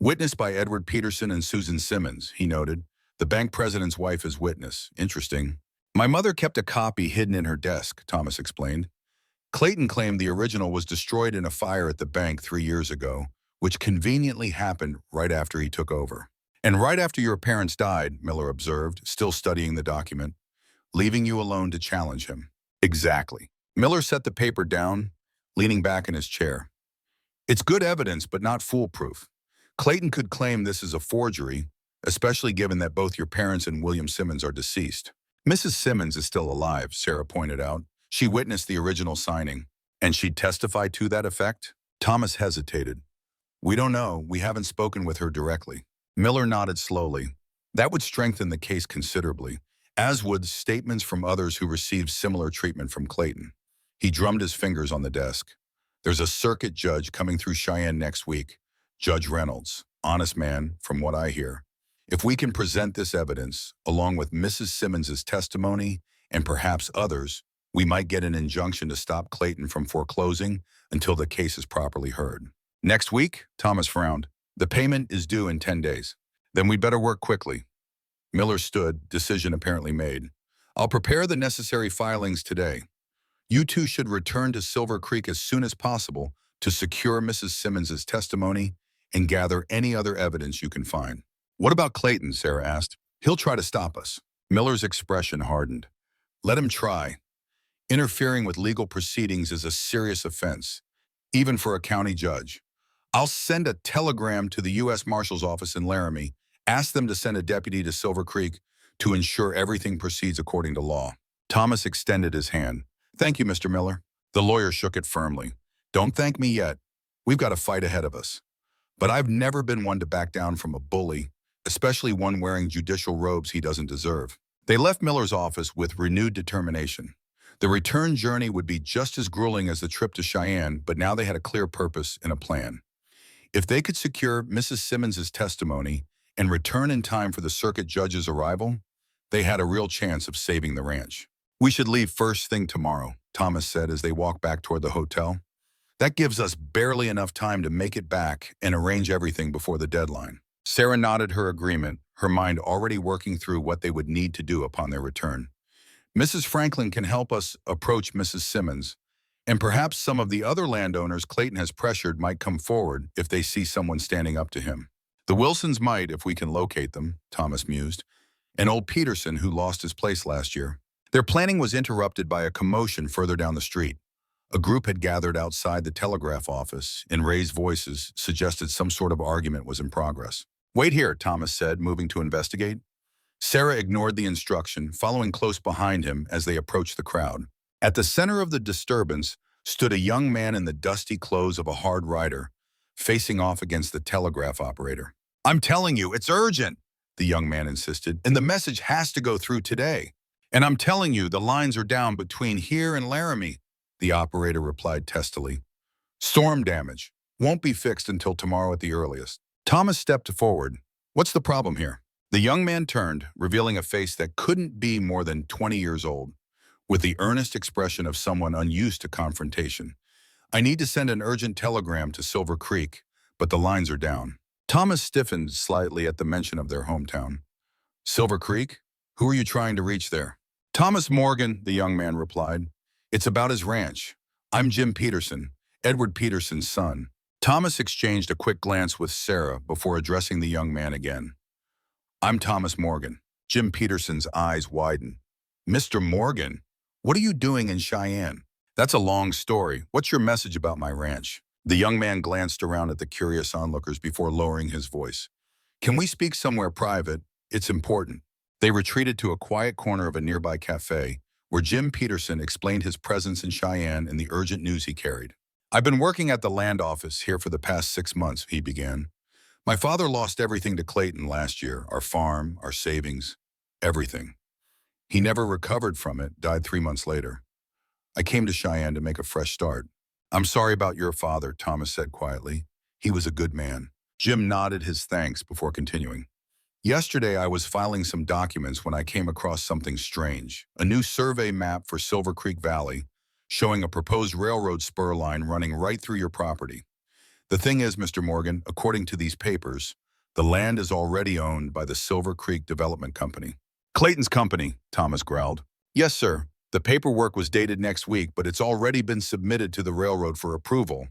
"Witnessed by Edward Peterson and Susan Simmons," he noted. "The bank president's wife is witness. Interesting." "My mother kept a copy hidden in her desk," Thomas explained. "Clayton claimed the original was destroyed in a fire at the bank 3 years ago, which conveniently happened right after he took over." "And right after your parents died," Miller observed, still studying the document, "leaving you alone to challenge him." "Exactly." Miller set the paper down, leaning back in his chair. "It's good evidence, but not foolproof. Clayton could claim this is a forgery, especially given that both your parents and William Simmons are deceased." "Mrs. Simmons is still alive," Sarah pointed out. "She witnessed the original signing." "And she'd testify to that effect?" Thomas hesitated. "We don't know. We haven't spoken with her directly." Miller nodded slowly. "That would strengthen the case considerably, as would statements from others who received similar treatment from Clayton." He drummed his fingers on the desk. "There's a circuit judge coming through Cheyenne next week, Judge Reynolds. Honest man, from what I hear. If we can present this evidence, along with Mrs. Simmons's testimony and perhaps others, we might get an injunction to stop Clayton from foreclosing until the case is properly heard." "Next week?" Thomas frowned. The payment is due in 10 days. Then we'd better work quickly. Miller stood, decision apparently made. I'll prepare the necessary filings today. You two should return to Silver Creek as soon as possible to secure Mrs. Simmons's testimony and gather any other evidence you can find. What about Clayton? Sarah asked. He'll try to stop us. Miller's expression hardened. Let him try. Interfering with legal proceedings is a serious offense, even for a county judge. I'll send a telegram to the U.S. Marshal's office in Laramie, ask them to send a deputy to Silver Creek to ensure everything proceeds according to law. Thomas extended his hand. Thank you, Mr. Miller. The lawyer shook it firmly. Don't thank me yet. We've got a fight ahead of us. But I've never been one to back down from a bully, especially one wearing judicial robes he doesn't deserve. They left Miller's office with renewed determination. The return journey would be just as grueling as the trip to Cheyenne, but now they had a clear purpose and a plan. If they could secure Mrs. Simmons's testimony and return in time for the circuit judge's arrival, they had a real chance of saving the ranch. We should leave first thing tomorrow, Thomas said as they walked back toward the hotel. That gives us barely enough time to make it back and arrange everything before the deadline. Sarah nodded her agreement, her mind already working through what they would need to do upon their return. Mrs. Franklin can help us approach Mrs. Simmons, and perhaps some of the other landowners Clayton has pressured might come forward if they see someone standing up to him. The Wilsons might, if we can locate them, Thomas mused, and old Peterson, who lost his place last year. Their planning was interrupted by a commotion further down the street. A group had gathered outside the telegraph office, and raised voices suggested some sort of argument was in progress. Wait here, Thomas said, moving to investigate. Sarah ignored the instruction, following close behind him as they approached the crowd. At the center of the disturbance stood a young man in the dusty clothes of a hard rider, facing off against the telegraph operator. I'm telling you, it's urgent, the young man insisted, and the message has to go through today. And I'm telling you, the lines are down between here and Laramie, the operator replied testily. Storm damage. Won't be fixed until tomorrow at the earliest. Thomas stepped forward. What's the problem here? The young man turned, revealing a face that couldn't be more than 20 years old, with the earnest expression of someone unused to confrontation. I need to send an urgent telegram to Silver Creek, but the lines are down. Thomas stiffened slightly at the mention of their hometown. Silver Creek? Who are you trying to reach there? Thomas Morgan, the young man replied. It's about his ranch. I'm Jim Peterson, Edward Peterson's son. Thomas exchanged a quick glance with Sarah before addressing the young man again. I'm Thomas Morgan. Jim Peterson's eyes widened. Mr. Morgan, what are you doing in Cheyenne? That's a long story. What's your message about my ranch? The young man glanced around at the curious onlookers before lowering his voice. Can we speak somewhere private? It's important. They retreated to a quiet corner of a nearby cafe, where Jim Peterson explained his presence in Cheyenne and the urgent news he carried. I've been working at the land office here for the past 6 months, he began. My father lost everything to Clayton last year, our farm, our savings, everything. He never recovered from it, died 3 months later. I came to Cheyenne to make a fresh start. I'm sorry about your father, Thomas said quietly. He was a good man. Jim nodded his thanks before continuing. Yesterday, I was filing some documents when I came across something strange, a new survey map for Silver Creek Valley, showing a proposed railroad spur line running right through your property. The thing is, Mr. Morgan, according to these papers, the land is already owned by the Silver Creek Development Company. Clayton's company, Thomas growled. Yes, sir. The paperwork was dated next week, but it's already been submitted to the railroad for approval.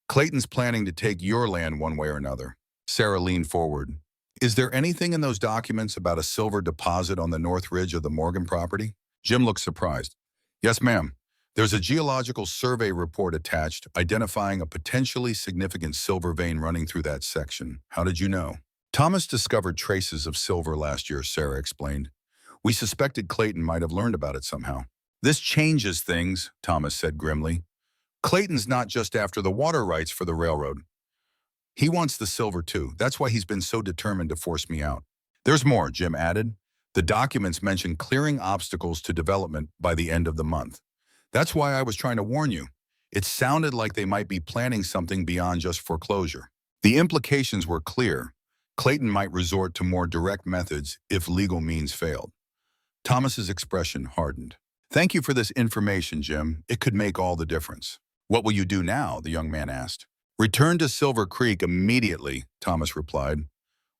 Clayton's planning to take your land one way or another. Sarah leaned forward. Is there anything in those documents about a silver deposit on the north ridge of the Morgan property? Jim looked surprised. Yes, ma'am. There's a geological survey report attached identifying a potentially significant silver vein running through that section. How did you know? Thomas discovered traces of silver last year, Sarah explained. We suspected Clayton might have learned about it somehow. This changes things, Thomas said grimly. Clayton's not just after the water rights for the railroad. He wants the silver too. That's why he's been so determined to force me out. There's more, Jim added. The documents mention clearing obstacles to development by the end of the month. That's why I was trying to warn you. It sounded like they might be planning something beyond just foreclosure. The implications were clear. Clayton might resort to more direct methods if legal means failed. Thomas's expression hardened. Thank you for this information, Jim. It could make all the difference. What will you do now? The young man asked. Return to Silver Creek immediately, Thomas replied.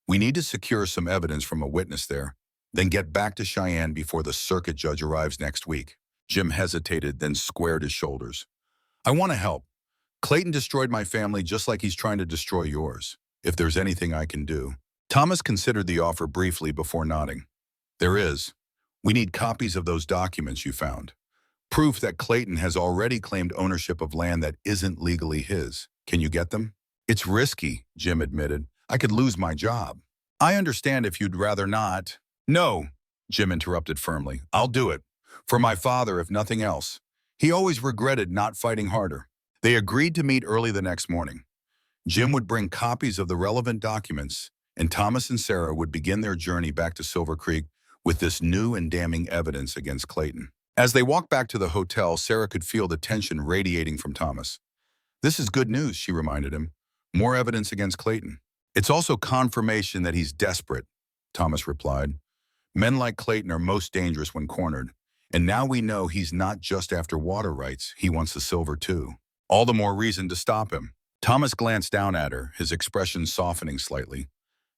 We need to secure some evidence from a witness there, then get back to Cheyenne before the circuit judge arrives next week. Jim hesitated, then squared his shoulders. I want to help. Clayton destroyed my family just like he's trying to destroy yours. If there's anything I can do. Thomas considered the offer briefly before nodding. There is. We need copies of those documents you found. Proof that Clayton has already claimed ownership of land that isn't legally his. Can you get them? It's risky, Jim admitted. I could lose my job. I understand if you'd rather not. No, Jim interrupted firmly. I'll do it. For my father, if nothing else. He always regretted not fighting harder. They agreed to meet early the next morning. Jim would bring copies of the relevant documents, and Thomas and Sarah would begin their journey back to Silver Creek with this new and damning evidence against Clayton. As they walked back to the hotel, Sarah could feel the tension radiating from Thomas. This is good news, she reminded him. More evidence against Clayton. It's also confirmation that he's desperate, Thomas replied. Men like Clayton are most dangerous when cornered, and now we know he's not just after water rights, he wants the silver too. All the more reason to stop him. Thomas glanced down at her, his expression softening slightly.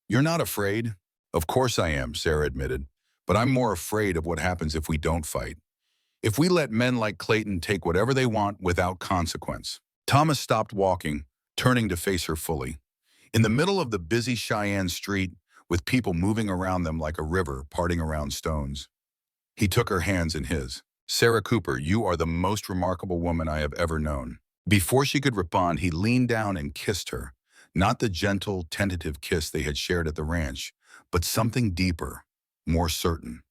You're not afraid? Of course I am, Sarah admitted, but I'm more afraid of what happens if we don't fight. If we let men like Clayton take whatever they want without consequence. Thomas stopped walking, turning to face her fully. In the middle of the busy Cheyenne street, with people moving around them like a river parting around stones. He took her hands in his. Sarah Cooper, you are the most remarkable woman I have ever known. Before she could respond, he leaned down and kissed her. Not the gentle, tentative kiss they had shared at the ranch, but something deeper, more certain.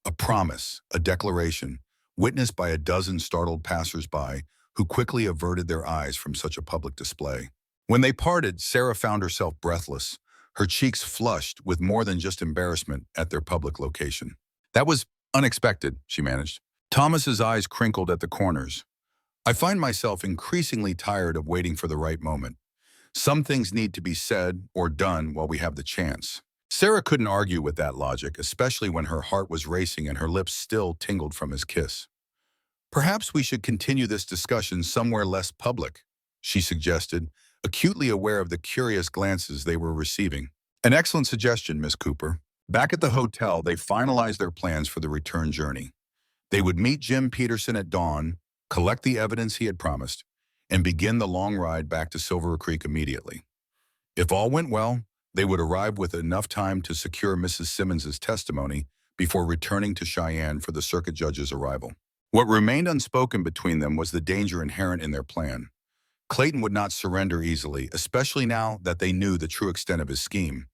A promise, a declaration, witnessed by a dozen startled passers-by who quickly averted their eyes from such a public display. When they parted, Sarah found herself breathless, her cheeks flushed with more than just embarrassment at their public location. That was unexpected, she managed. Thomas's eyes crinkled at the corners. I find myself increasingly tired of waiting for the right moment. Some things need to be said or done while we have the chance. Sarah couldn't argue with that logic, especially when her heart was racing and her lips still tingled from his kiss. Perhaps we should continue this discussion somewhere less public, she suggested, acutely aware of the curious glances they were receiving. An excellent suggestion, Miss Cooper. Back at the hotel, they finalized their plans for the return journey. They would meet Jim Peterson at dawn, collect the evidence he had promised, and begin the long ride back to Silver Creek immediately. If all went well, they would arrive with enough time to secure Mrs. Simmons's testimony before returning to Cheyenne for the circuit judge's arrival. What remained unspoken between them was the danger inherent in their plan. Clayton would not surrender easily, especially now that they knew the true extent of his scheme.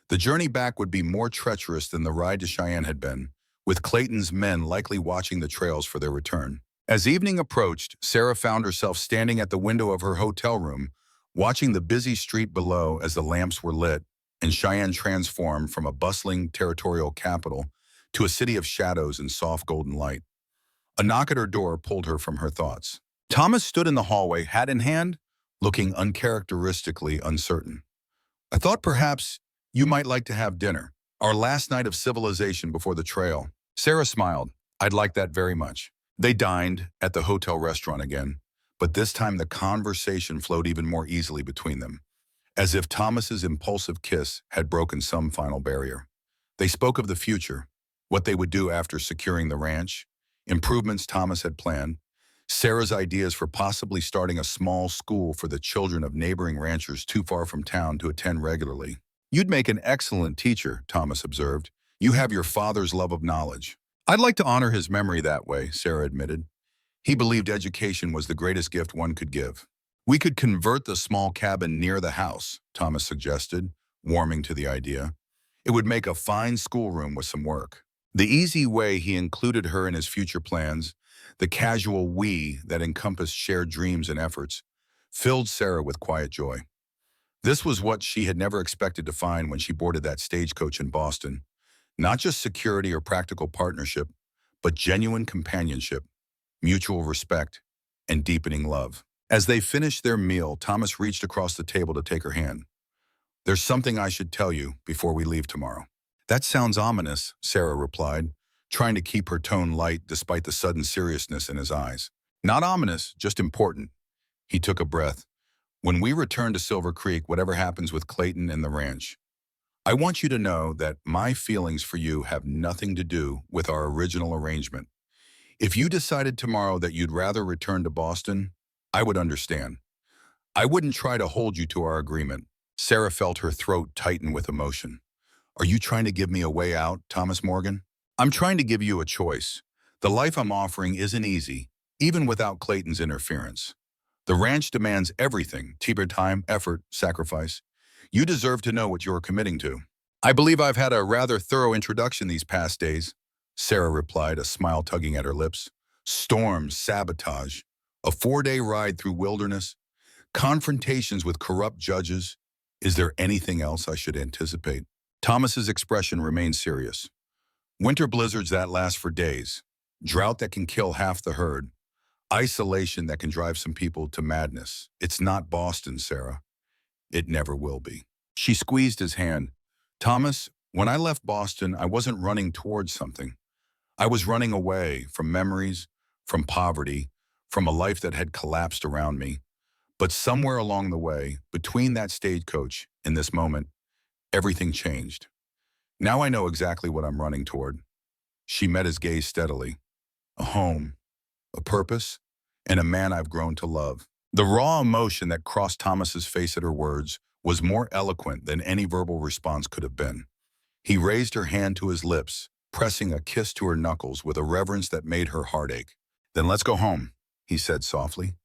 The journey back would be more treacherous than the ride to Cheyenne had been, with Clayton's men likely watching the trails for their return. As evening approached, Sarah found herself standing at the window of her hotel room, watching the busy street below as the lamps were lit and Cheyenne transformed from a bustling territorial capital to a city of shadows and soft golden light. A knock at her door pulled her from her thoughts. Thomas stood in the hallway, hat in hand, looking uncharacteristically uncertain. I thought perhaps you might like to have dinner, our last night of civilization before the trail. Sarah smiled. I'd like that very much. They dined at the hotel restaurant again, but this time the conversation flowed even more easily between them, as if Thomas's impulsive kiss had broken some final barrier. They spoke of the future, what they would do after securing the ranch, improvements Thomas had planned, Sarah's ideas for possibly starting a small school for the children of neighboring ranchers too far from town to attend regularly. You'd make an excellent teacher, Thomas observed. You have your father's love of knowledge. I'd like to honor his memory that way, Sarah admitted. He believed education was the greatest gift one could give. We could convert the small cabin near the house, Thomas suggested, warming to the idea. It would make a fine schoolroom with some work. The easy way he included her in his future plans, the casual we that encompassed shared dreams and efforts, filled Sarah with quiet joy. This was what she had never expected to find when she boarded that stagecoach in Boston. Not just security or practical partnership, but genuine companionship, mutual respect, and deepening love. As they finished their meal, Thomas reached across the table to take her hand. There's something I should tell you before we leave tomorrow. That sounds ominous, Sarah replied, trying to keep her tone light despite the sudden seriousness in his eyes. Not ominous, just important. He took a breath. When we return to Silver Creek, whatever happens with Clayton and the ranch, I want you to know that my feelings for you have nothing to do with our original arrangement. If you decided tomorrow that you'd rather return to Boston, I would understand. I wouldn't try to hold you to our agreement. Sarah felt her throat tighten with emotion. Are you trying to give me a way out, Thomas Morgan? I'm trying to give you a choice. The life I'm offering isn't easy, even without Clayton's interference. The ranch demands everything, time, effort, sacrifice. You deserve to know what you're committing to. I believe I've had a rather thorough introduction these past days, Sarah replied, a smile tugging at her lips. Storms, sabotage, a 4-day ride through wilderness, confrontations with corrupt judges. Is there anything else I should anticipate? Thomas's expression remained serious. Winter blizzards that last for days, drought that can kill half the herd, isolation that can drive some people to madness. It's not Boston, Sarah. It never will be. She squeezed his hand. Thomas, when I left Boston, I wasn't running towards something. I was running away from memories, from poverty, from a life that had collapsed around me. But somewhere along the way, between that stagecoach and this moment, everything changed. Now I know exactly what I'm running toward. She met his gaze steadily. A home, a purpose, and a man I've grown to love. The raw emotion that crossed Thomas's face at her words was more eloquent than any verbal response could have been. He raised her hand to his lips, pressing a kiss to her knuckles with a reverence that made her heart ache. Then let's go home, he said softly.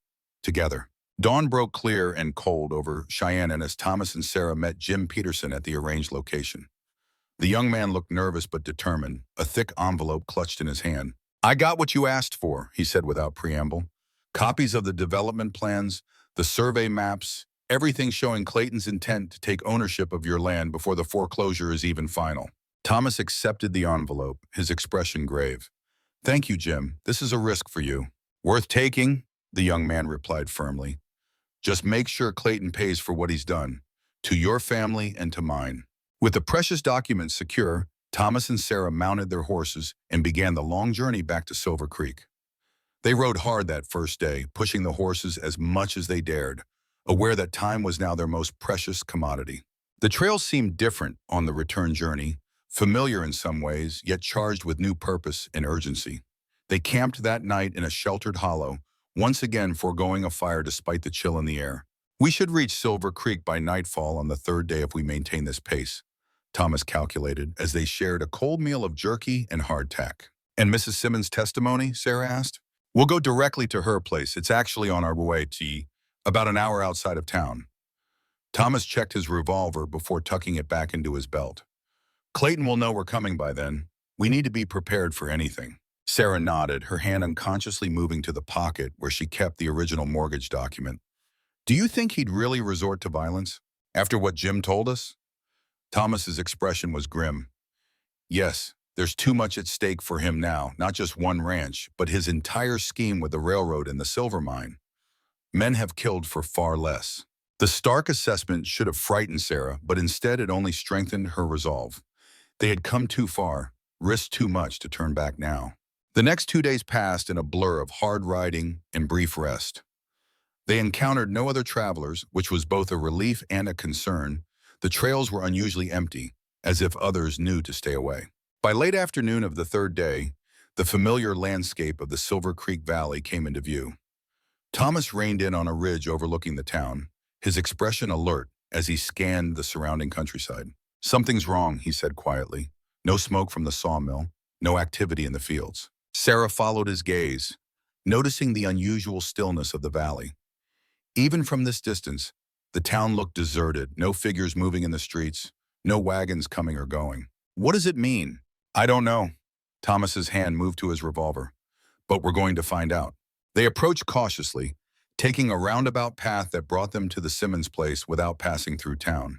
Together. Dawn broke clear and cold over Cheyenne as Thomas and Sarah met Jim Peterson at the arranged location. The young man looked nervous but determined, a thick envelope clutched in his hand. I got what you asked for, he said without preamble. Copies of the development plans, the survey maps, everything showing Clayton's intent to take ownership of your land before the foreclosure is even final. Thomas accepted the envelope, his expression grave. Thank you, Jim. This is a risk for you. Worth taking, the young man replied firmly. Just make sure Clayton pays for what he's done, to your family and to mine. With the precious documents secure, Thomas and Sarah mounted their horses and began the long journey back to Silver Creek. They rode hard that first day, pushing the horses as much as they dared, aware that time was now their most precious commodity. The trails seemed different on the return journey, familiar in some ways, yet charged with new purpose and urgency. They camped that night in a sheltered hollow, once again foregoing a fire despite the chill in the air. We should reach Silver Creek by nightfall on the third day if we maintain this pace, Thomas calculated as they shared a cold meal of jerky and hardtack. And Mrs. Simmons' testimony, Sarah asked? We'll go directly to her place. It's actually on our way to about an hour outside of town. Thomas checked his revolver before tucking it back into his belt. Clayton will know we're coming by then. We need to be prepared for anything. Sarah nodded, her hand unconsciously moving to the pocket where she kept the original mortgage document. Do you think he'd really resort to violence? After what Jim told us? Thomas's expression was grim. Yes, there's too much at stake for him now, not just one ranch, but his entire scheme with the railroad and the silver mine. Men have killed for far less. The stark assessment should have frightened Sarah, but instead it only strengthened her resolve. They had come too far, risked too much to turn back now. The next 2 days passed in a blur of hard riding and brief rest. They encountered no other travelers, which was both a relief and a concern. The trails were unusually empty, as if others knew to stay away. By late afternoon of the third day, the familiar landscape of the Silver Creek Valley came into view. Thomas reined in on a ridge overlooking the town, his expression alert as he scanned the surrounding countryside. Something's wrong, he said quietly. No smoke from the sawmill, no activity in the fields. Sarah followed his gaze, noticing the unusual stillness of the valley. Even from this distance, the town looked deserted, no figures moving in the streets, no wagons coming or going. What does it mean? I don't know. Thomas's hand moved to his revolver. But we're going to find out. They approached cautiously, taking a roundabout path that brought them to the Simmons place without passing through town.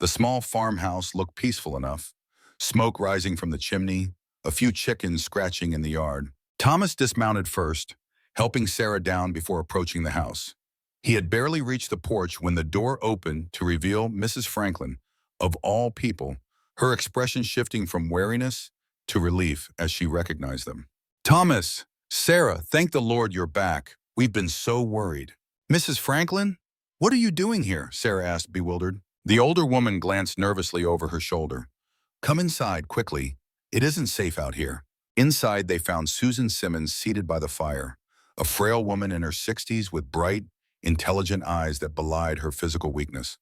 The small farmhouse looked peaceful enough, smoke rising from the chimney, a few chickens scratching in the yard. Thomas dismounted first, helping Sarah down before approaching the house. He had barely reached the porch when the door opened to reveal Mrs. Franklin, of all people, her expression shifting from wariness to relief as she recognized them. Thomas, Sarah, thank the Lord you're back. We've been so worried. Mrs. Franklin? "What are you doing here?" Sarah asked, bewildered. The older woman glanced nervously over her shoulder. "Come inside, quickly. It isn't safe out here." Inside, they found Susan Simmons seated by the fire, a frail woman in her 60s with bright, intelligent eyes that belied her physical weakness.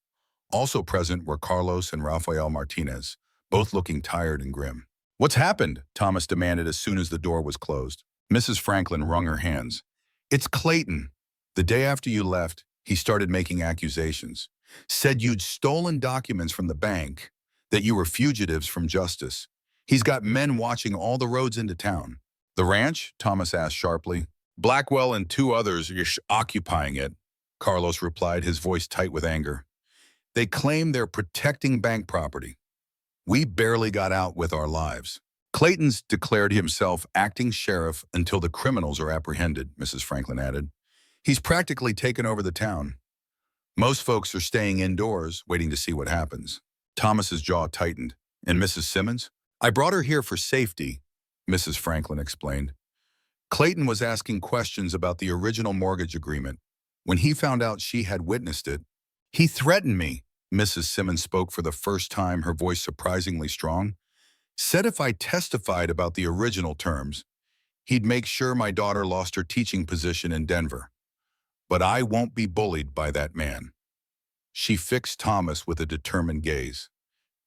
Also present were Carlos and Rafael Martinez, both looking tired and grim. "What's happened?" Thomas demanded as soon as the door was closed. Mrs. Franklin wrung her hands. "It's Clayton. The day after you left, he started making accusations. Said you'd stolen documents from the bank, that you were fugitives from justice. He's got men watching all the roads into town." "The ranch?" Thomas asked sharply. "Blackwell and two others are occupying it," Carlos replied, his voice tight with anger. "They claim they're protecting bank property. We barely got out with our lives." "Clayton's declared himself acting sheriff until the criminals are apprehended," Mrs. Franklin added. "He's practically taken over the town. Most folks are staying indoors, waiting to see what happens." Thomas's jaw tightened. "And Mrs. Simmons?" "I brought her here for safety," Mrs. Franklin explained. "Clayton was asking questions about the original mortgage agreement. When he found out she had witnessed it, he threatened me." Mrs. Simmons spoke for the first time, her voice surprisingly strong. "Said if I testified about the original terms, he'd make sure my daughter lost her teaching position in Denver. But I won't be bullied by that man." She fixed Thomas with a determined gaze.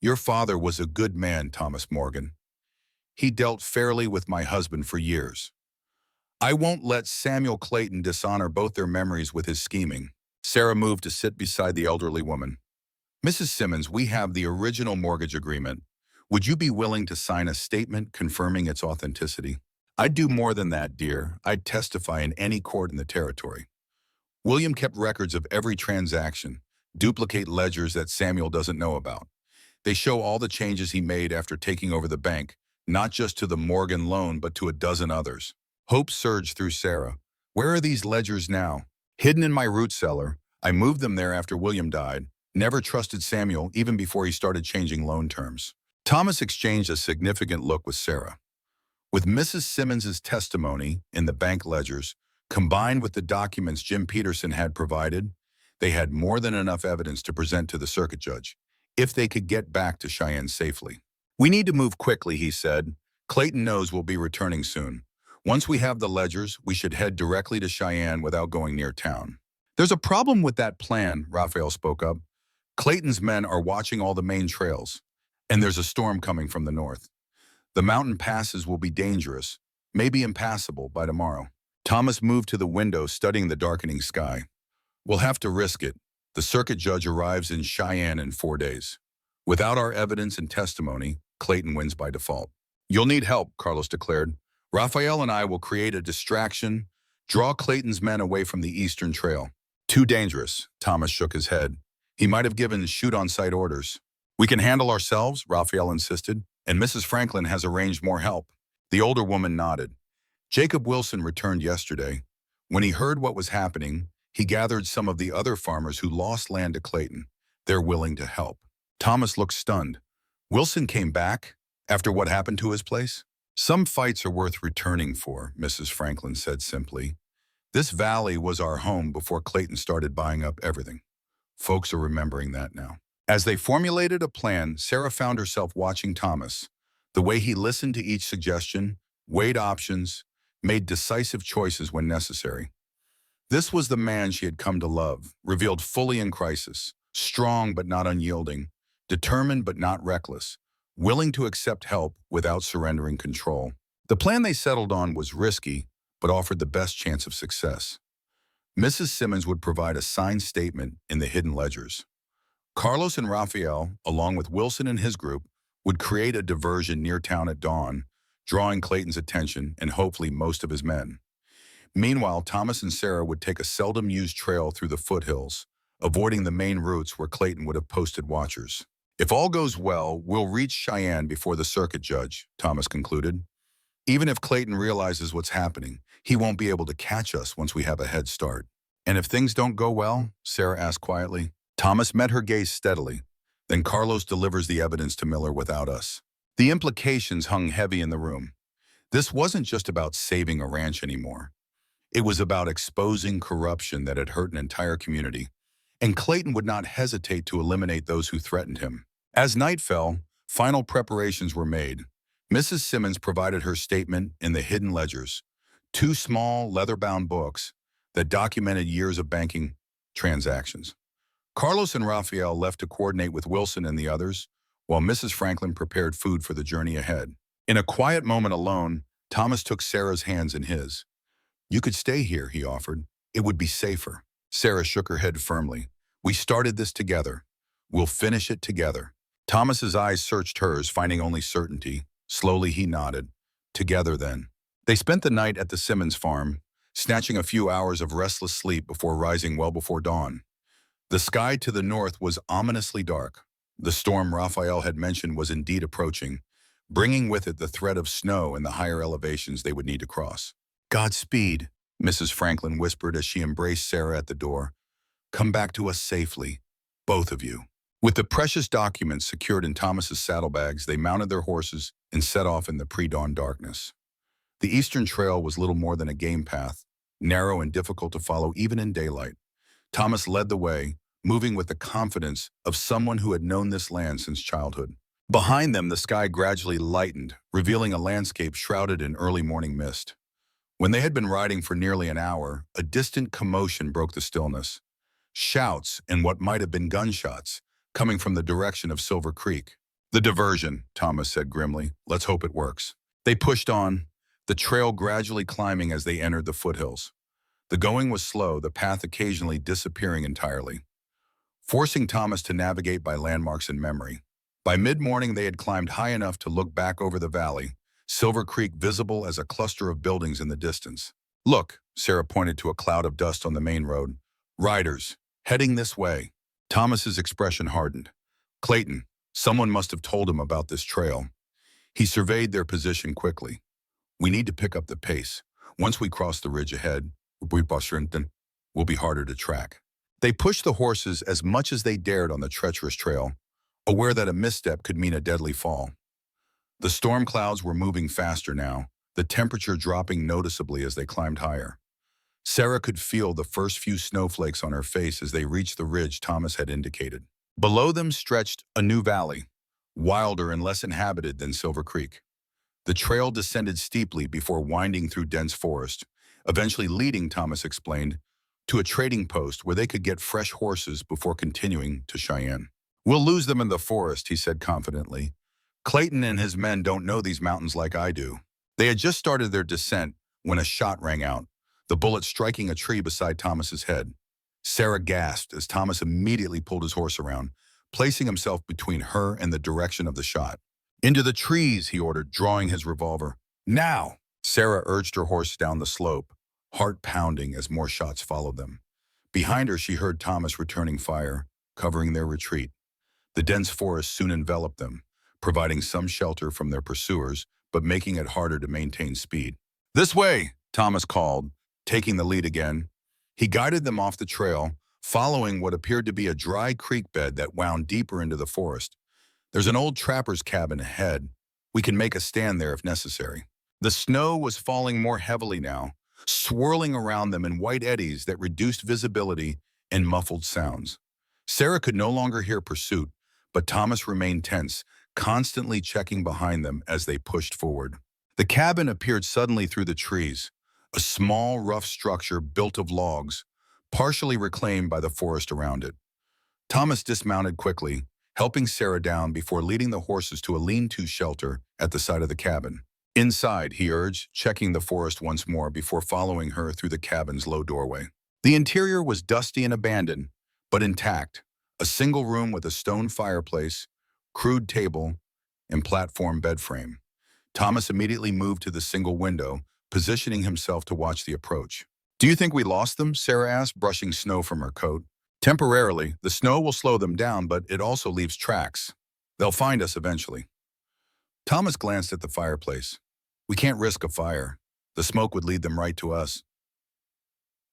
"Your father was a good man, Thomas Morgan. He dealt fairly with my husband for years. I won't let Samuel Clayton dishonor both their memories with his scheming." Sarah moved to sit beside the elderly woman. "Mrs. Simmons, we have the original mortgage agreement. Would you be willing to sign a statement confirming its authenticity?" "I'd do more than that, dear. I'd testify in any court in the territory. William kept records of every transaction, duplicate ledgers that Samuel doesn't know about. They show all the changes he made after taking over the bank, not just to the Morgan loan, but to a dozen others." Hope surged through Sarah. "Where are these ledgers now?" "Hidden in my root cellar. I moved them there after William died. Never trusted Samuel, even before he started changing loan terms." Thomas exchanged a significant look with Sarah. With Mrs. Simmons's testimony in the bank ledgers, combined with the documents Jim Peterson had provided, they had more than enough evidence to present to the circuit judge, if they could get back to Cheyenne safely. "We need to move quickly," he said. "Clayton knows we'll be returning soon. Once we have the ledgers, we should head directly to Cheyenne without going near town." "There's a problem with that plan," Raphael spoke up. "Clayton's men are watching all the main trails, and there's a storm coming from the north. The mountain passes will be dangerous, maybe impassable by tomorrow." Thomas moved to the window, studying the darkening sky. "We'll have to risk it. The circuit judge arrives in Cheyenne in 4 days. Without our evidence and testimony, Clayton wins by default." "You'll need help," Carlos declared. "Raphael and I will create a distraction, draw Clayton's men away from the eastern trail." "Too dangerous," Thomas shook his head. "He might have given shoot-on-sight orders." "We can handle ourselves," Raphael insisted, "and Mrs. Franklin has arranged more help." The older woman nodded. "Jacob Wilson returned yesterday. When he heard what was happening, he gathered some of the other farmers who lost land to Clayton. They're willing to help." Thomas looked stunned. "Wilson came back after what happened to his place?" "Some fights are worth returning for," Mrs. Franklin said simply. "This valley was our home before Clayton started buying up everything. Folks are remembering that now." As they formulated a plan, Sarah found herself watching Thomas, the way he listened to each suggestion, weighed options, made decisive choices when necessary. This was the man she had come to love, revealed fully in crisis, strong but not unyielding, determined but not reckless, willing to accept help without surrendering control. The plan they settled on was risky, but offered the best chance of success. Mrs. Simmons would provide a signed statement in the hidden ledgers. Carlos and Raphael, along with Wilson and his group, would create a diversion near town at dawn, drawing Clayton's attention and hopefully most of his men. Meanwhile, Thomas and Sarah would take a seldom-used trail through the foothills, avoiding the main routes where Clayton would have posted watchers. "If all goes well, we'll reach Cheyenne before the circuit judge," Thomas concluded. "Even if Clayton realizes what's happening, he won't be able to catch us once we have a head start." "And if things don't go well?" Sarah asked quietly. Thomas met her gaze steadily. "Then Carlos delivers the evidence to Miller without us." The implications hung heavy in the room. This wasn't just about saving a ranch anymore. It was about exposing corruption that had hurt an entire community, and Clayton would not hesitate to eliminate those who threatened him. As night fell, final preparations were made. Mrs. Simmons provided her statement in the hidden ledgers, two small, leather-bound books that documented years of banking transactions. Carlos and Raphael left to coordinate with Wilson and the others, while Mrs. Franklin prepared food for the journey ahead. In a quiet moment alone, Thomas took Sarah's hands in his. "You could stay here," he offered. "It would be safer." Sarah shook her head firmly. "We started this together. We'll finish it together." Thomas's eyes searched hers, finding only certainty. Slowly he nodded. "Together, then." They spent the night at the Simmons farm, snatching a few hours of restless sleep before rising well before dawn. The sky to the north was ominously dark. The storm Raphael had mentioned was indeed approaching, bringing with it the threat of snow and the higher elevations they would need to cross. "Godspeed," Mrs. Franklin whispered as she embraced Sarah at the door. "Come back to us safely, both of you." With the precious documents secured in Thomas's saddlebags, they mounted their horses and set off in the pre-dawn darkness. The eastern trail was little more than a game path, narrow and difficult to follow even in daylight. Thomas led the way, moving with the confidence of someone who had known this land since childhood. Behind them, the sky gradually lightened, revealing a landscape shrouded in early morning mist. When they had been riding for nearly an hour, a distant commotion broke the stillness. Shouts and what might have been gunshots, coming from the direction of Silver Creek. "The diversion," Thomas said grimly. "Let's hope it works." They pushed on, the trail gradually climbing as they entered the foothills. The going was slow, the path occasionally disappearing entirely, forcing Thomas to navigate by landmarks in memory. By mid-morning, they had climbed high enough to look back over the valley, Silver Creek visible as a cluster of buildings in the distance. "Look," Sarah pointed to a cloud of dust on the main road. "Riders, heading this way." Thomas's expression hardened. "Clayton, someone must have told him about this trail." He surveyed their position quickly. "We need to pick up the pace. Once we cross the ridge ahead, will be harder to track." They pushed the horses as much as they dared on the treacherous trail, aware that a misstep could mean a deadly fall. The storm clouds were moving faster now, the temperature dropping noticeably as they climbed higher. Sarah could feel the first few snowflakes on her face as they reached the ridge Thomas had indicated. Below them stretched a new valley, wilder and less inhabited than Silver Creek. The trail descended steeply before winding through dense forest, eventually leading, Thomas explained, to a trading post where they could get fresh horses before continuing to Cheyenne. "We'll lose them in the forest," he said confidently. "Clayton and his men don't know these mountains like I do." They had just started their descent when a shot rang out, the bullet striking a tree beside Thomas's head. Sarah gasped as Thomas immediately pulled his horse around, placing himself between her and the direction of the shot. "Into the trees," he ordered, drawing his revolver. "Now!" Sarah urged her horse down the slope, heart pounding as more shots followed them. Behind her, she heard Thomas returning fire, covering their retreat. The dense forest soon enveloped them, providing some shelter from their pursuers, but making it harder to maintain speed. "This way," Thomas called, taking the lead again. He guided them off the trail, following what appeared to be a dry creek bed that wound deeper into the forest. "There's an old trapper's cabin ahead. We can make a stand there if necessary." The snow was falling more heavily now, swirling around them in white eddies that reduced visibility and muffled sounds. Sarah could no longer hear pursuit, but Thomas remained tense, constantly checking behind them as they pushed forward. The cabin appeared suddenly through the trees, a small, rough structure built of logs, partially reclaimed by the forest around it. Thomas dismounted quickly, helping Sarah down before leading the horses to a lean-to shelter at the side of the cabin. "Inside," he urged, checking the forest once more before following her through the cabin's low doorway. The interior was dusty and abandoned, but intact. A single room with a stone fireplace, crude table, and platform bed frame. Thomas immediately moved to the single window, positioning himself to watch the approach. "Do you think we lost them?" Sarah asked, brushing snow from her coat. "Temporarily. The snow will slow them down, but it also leaves tracks. They'll find us eventually." Thomas glanced at the fireplace. "We can't risk a fire. The smoke would lead them right to us."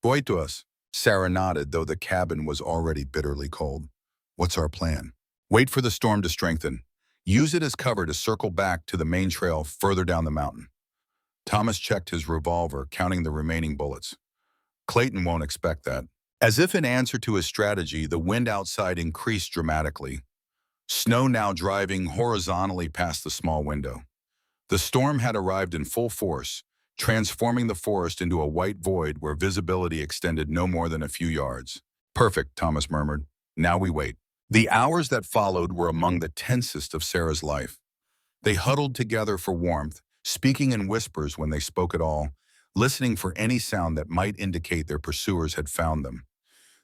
"Voy to us." Sarah nodded, though the cabin was already bitterly cold. "What's our plan?" "Wait for the storm to strengthen. Use it as cover to circle back to the main trail further down the mountain." Thomas checked his revolver, counting the remaining bullets. "Clayton won't expect that." As if in answer to his strategy, the wind outside increased dramatically, snow now driving horizontally past the small window. The storm had arrived in full force, transforming the forest into a white void where visibility extended no more than a few yards. Perfect, Thomas murmured. Now we wait. The hours that followed were among the tensest of Sarah's life. They huddled together for warmth, speaking in whispers when they spoke at all, listening for any sound that might indicate their pursuers had found them.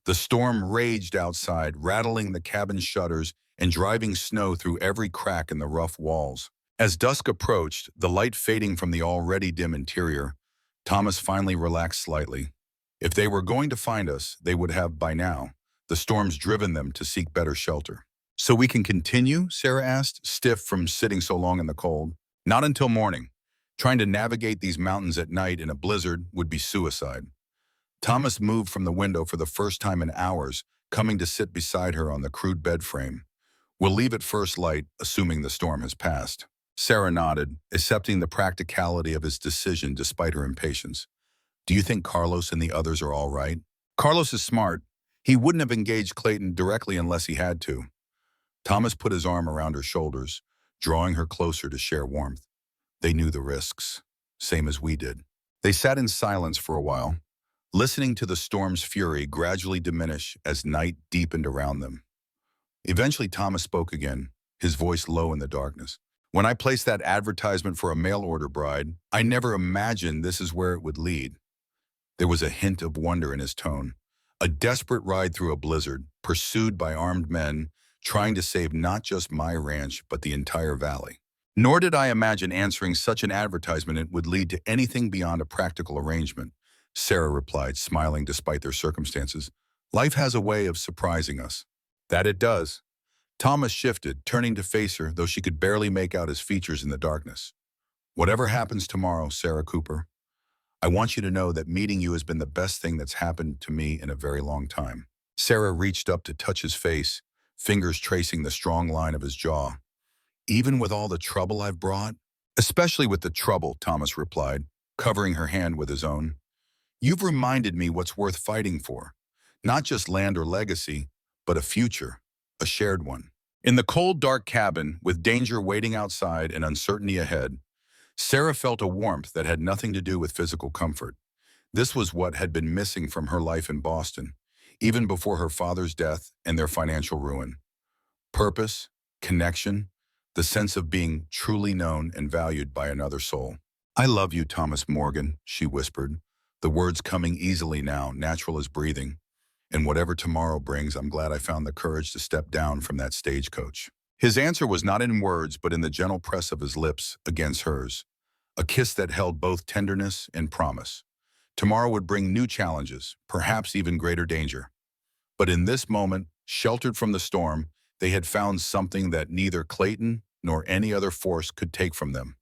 The storm raged outside, rattling the cabin shutters and driving snow through every crack in the rough walls. As dusk approached, the light fading from the already dim interior, Thomas finally relaxed slightly. If they were going to find us, they would have, by now, the storm's driven them to seek better shelter. So we can continue? Sarah asked, stiff from sitting so long in the cold. Not until morning. Trying to navigate these mountains at night in a blizzard would be suicide. Thomas moved from the window for the first time in hours, coming to sit beside her on the crude bed frame. We'll leave at first light, assuming the storm has passed. Sarah nodded, accepting the practicality of his decision despite her impatience. Do you think Carlos and the others are all right? Carlos is smart. He wouldn't have engaged Clayton directly unless he had to. Thomas put his arm around her shoulders, drawing her closer to share warmth. They knew the risks, same as we did. They sat in silence for a while, listening to the storm's fury gradually diminish as night deepened around them. Eventually, Thomas spoke again, his voice low in the darkness. When I placed that advertisement for a mail-order bride, I never imagined this is where it would lead. There was a hint of wonder in his tone. A desperate ride through a blizzard, pursued by armed men, trying to save not just my ranch, but the entire valley. Nor did I imagine answering such an advertisement would lead to anything beyond a practical arrangement, Sarah replied, smiling despite their circumstances. Life has a way of surprising us. That it does. Thomas shifted, turning to face her, though she could barely make out his features in the darkness. Whatever happens tomorrow, Sarah Cooper, I want you to know that meeting you has been the best thing that's happened to me in a very long time. Sarah reached up to touch his face, fingers tracing the strong line of his jaw. Even with all the trouble I've brought? Especially with the trouble, Thomas replied, covering her hand with his own. You've reminded me what's worth fighting for. Not just land or legacy, but a future, a shared one. In the cold, dark cabin, with danger waiting outside and uncertainty ahead, Sarah felt a warmth that had nothing to do with physical comfort. This was what had been missing from her life in Boston, even before her father's death and their financial ruin. Purpose, connection, the sense of being truly known and valued by another soul. I love you, Thomas Morgan, she whispered, the words coming easily now, natural as breathing. And whatever tomorrow brings, I'm glad I found the courage to step down from that stagecoach. His answer was not in words, but in the gentle press of his lips against hers, a kiss that held both tenderness and promise. Tomorrow would bring new challenges, perhaps even greater danger. But in this moment, sheltered from the storm, they had found something that neither Clayton nor any other force could take from them.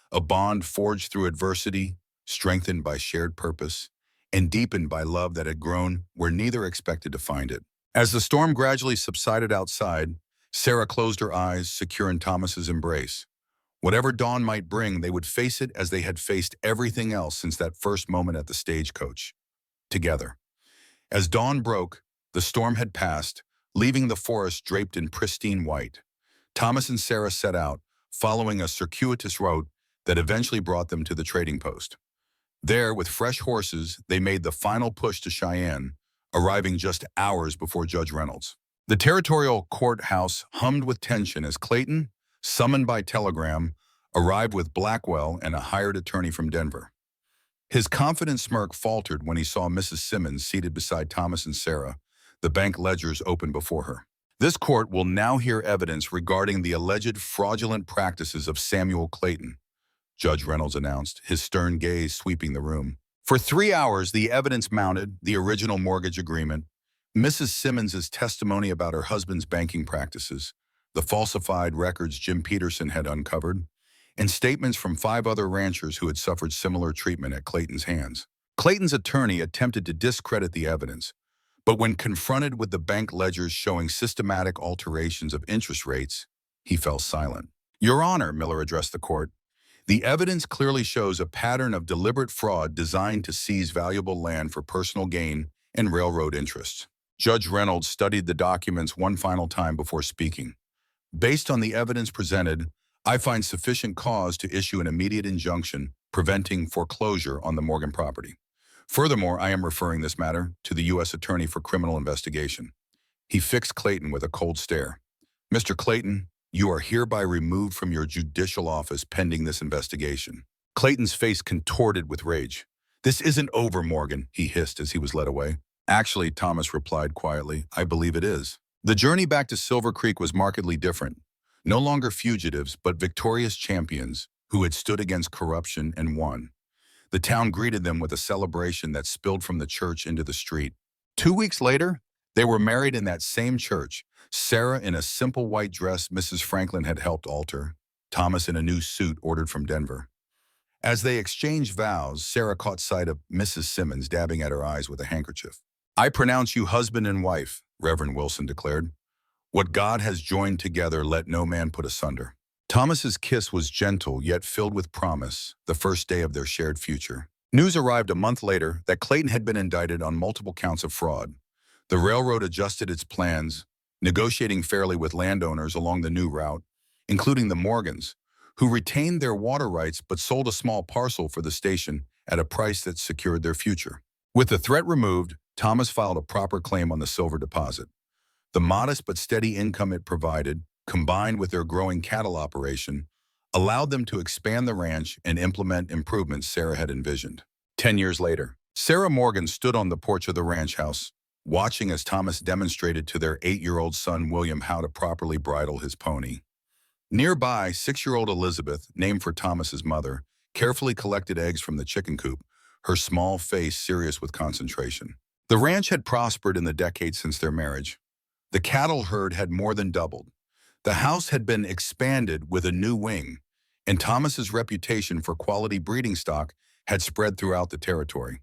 A bond forged through adversity, strengthened by shared purpose, and deepened by love that had grown where neither expected to find it. As the storm gradually subsided outside, Sarah closed her eyes, secure in Thomas's embrace. Whatever dawn might bring, they would face it as they had faced everything else since that first moment at the stagecoach. Together. As dawn broke, the storm had passed, leaving the forest draped in pristine white. Thomas and Sarah set out, following a circuitous route that eventually brought them to the trading post. There, with fresh horses, they made the final push to Cheyenne, arriving just hours before Judge Reynolds. The territorial courthouse hummed with tension as Clayton, summoned by telegram, arrived with Blackwell and a hired attorney from Denver. His confident smirk faltered when he saw Mrs. Simmons seated beside Thomas and Sarah, the bank ledgers open before her. This court will now hear evidence regarding the alleged fraudulent practices of Samuel Clayton, Judge Reynolds announced, his stern gaze sweeping the room. For 3 hours, the evidence mounted, the original mortgage agreement, Mrs. Simmons's testimony about her husband's banking practices, the falsified records Jim Peterson had uncovered, and statements from 5 other ranchers who had suffered similar treatment at Clayton's hands. Clayton's attorney attempted to discredit the evidence, but when confronted with the bank ledgers showing systematic alterations of interest rates, he fell silent. Your Honor, Miller addressed the court, the evidence clearly shows a pattern of deliberate fraud designed to seize valuable land for personal gain and railroad interests. Judge Reynolds studied the documents one final time before speaking. Based on the evidence presented, I find sufficient cause to issue an immediate injunction preventing foreclosure on the Morgan property. Furthermore, I am referring this matter to the U.S. Attorney for Criminal Investigation. He fixed Clayton with a cold stare. Mr. Clayton, you are hereby removed from your judicial office pending this investigation. Clayton's face contorted with rage. This isn't over, Morgan, he hissed as he was led away. Actually, Thomas replied quietly, I believe it is. The journey back to Silver Creek was markedly different. No longer fugitives, but victorious champions who had stood against corruption and won. The town greeted them with a celebration that spilled from the church into the street. 2 weeks later, they were married in that same church, Sarah in a simple white dress Mrs. Franklin had helped alter, Thomas in a new suit ordered from Denver. As they exchanged vows, Sarah caught sight of Mrs. Simmons dabbing at her eyes with a handkerchief. I pronounce you husband and wife, Reverend Wilson declared. What God has joined together, let no man put asunder. Thomas's kiss was gentle yet filled with promise, the first day of their shared future. News arrived a month later that Clayton had been indicted on multiple counts of fraud. The railroad adjusted its plans, negotiating fairly with landowners along the new route, including the Morgans, who retained their water rights but sold a small parcel for the station at a price that secured their future. With the threat removed, Thomas filed a proper claim on the silver deposit. The modest but steady income it provided, combined with their growing cattle operation, allowed them to expand the ranch and implement improvements Sarah had envisioned. 10 years later, Sarah Morgan stood on the porch of the ranch house, watching as Thomas demonstrated to their 8-year-old son William how to properly bridle his pony. Nearby, 6-year-old Elizabeth, named for Thomas's mother, carefully collected eggs from the chicken coop, her small face serious with concentration. The ranch had prospered in the decades since their marriage. The cattle herd had more than doubled. The house had been expanded with a new wing, and Thomas's reputation for quality breeding stock had spread throughout the territory.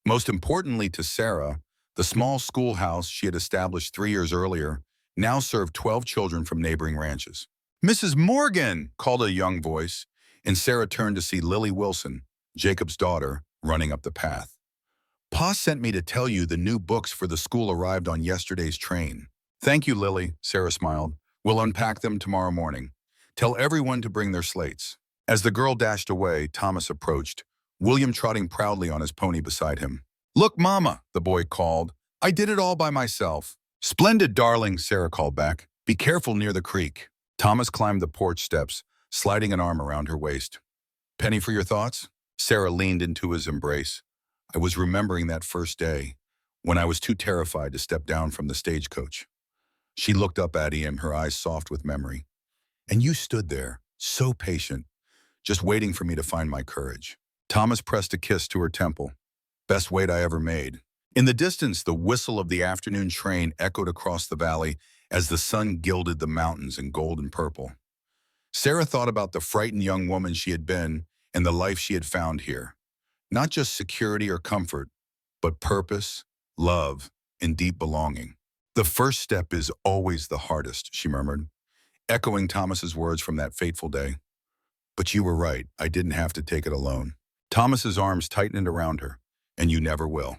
Most importantly to Sarah, the small schoolhouse she had established 3 years earlier now served 12 children from neighboring ranches. Mrs. Morgan, called a young voice, and Sarah turned to see Lily Wilson, Jacob's daughter, running up the path. Pa sent me to tell you the new books for the school arrived on yesterday's train. Thank you, Lily, Sarah smiled. We'll unpack them tomorrow morning. Tell everyone to bring their slates. As the girl dashed away, Thomas approached, William trotting proudly on his pony beside him. Look, Mama, the boy called. I did it all by myself. Splendid, darling, Sarah called back. Be careful near the creek. Thomas climbed the porch steps, sliding an arm around her waist. Penny for your thoughts? Sarah leaned into his embrace. I was remembering that first day, when I was too terrified to step down from the stagecoach. She looked up at him, her eyes soft with memory. And you stood there, so patient, just waiting for me to find my courage. Thomas pressed a kiss to her temple. Best wait I ever made. In the distance, the whistle of the afternoon train echoed across the valley as the sun gilded the mountains in gold and purple. Sarah thought about the frightened young woman she had been and the life she had found here. Not just security or comfort, but purpose, love, and deep belonging. The first step is always the hardest, she murmured, echoing Thomas's words from that fateful day. But you were right, I didn't have to take it alone. Thomas's arms tightened around her, and you never will.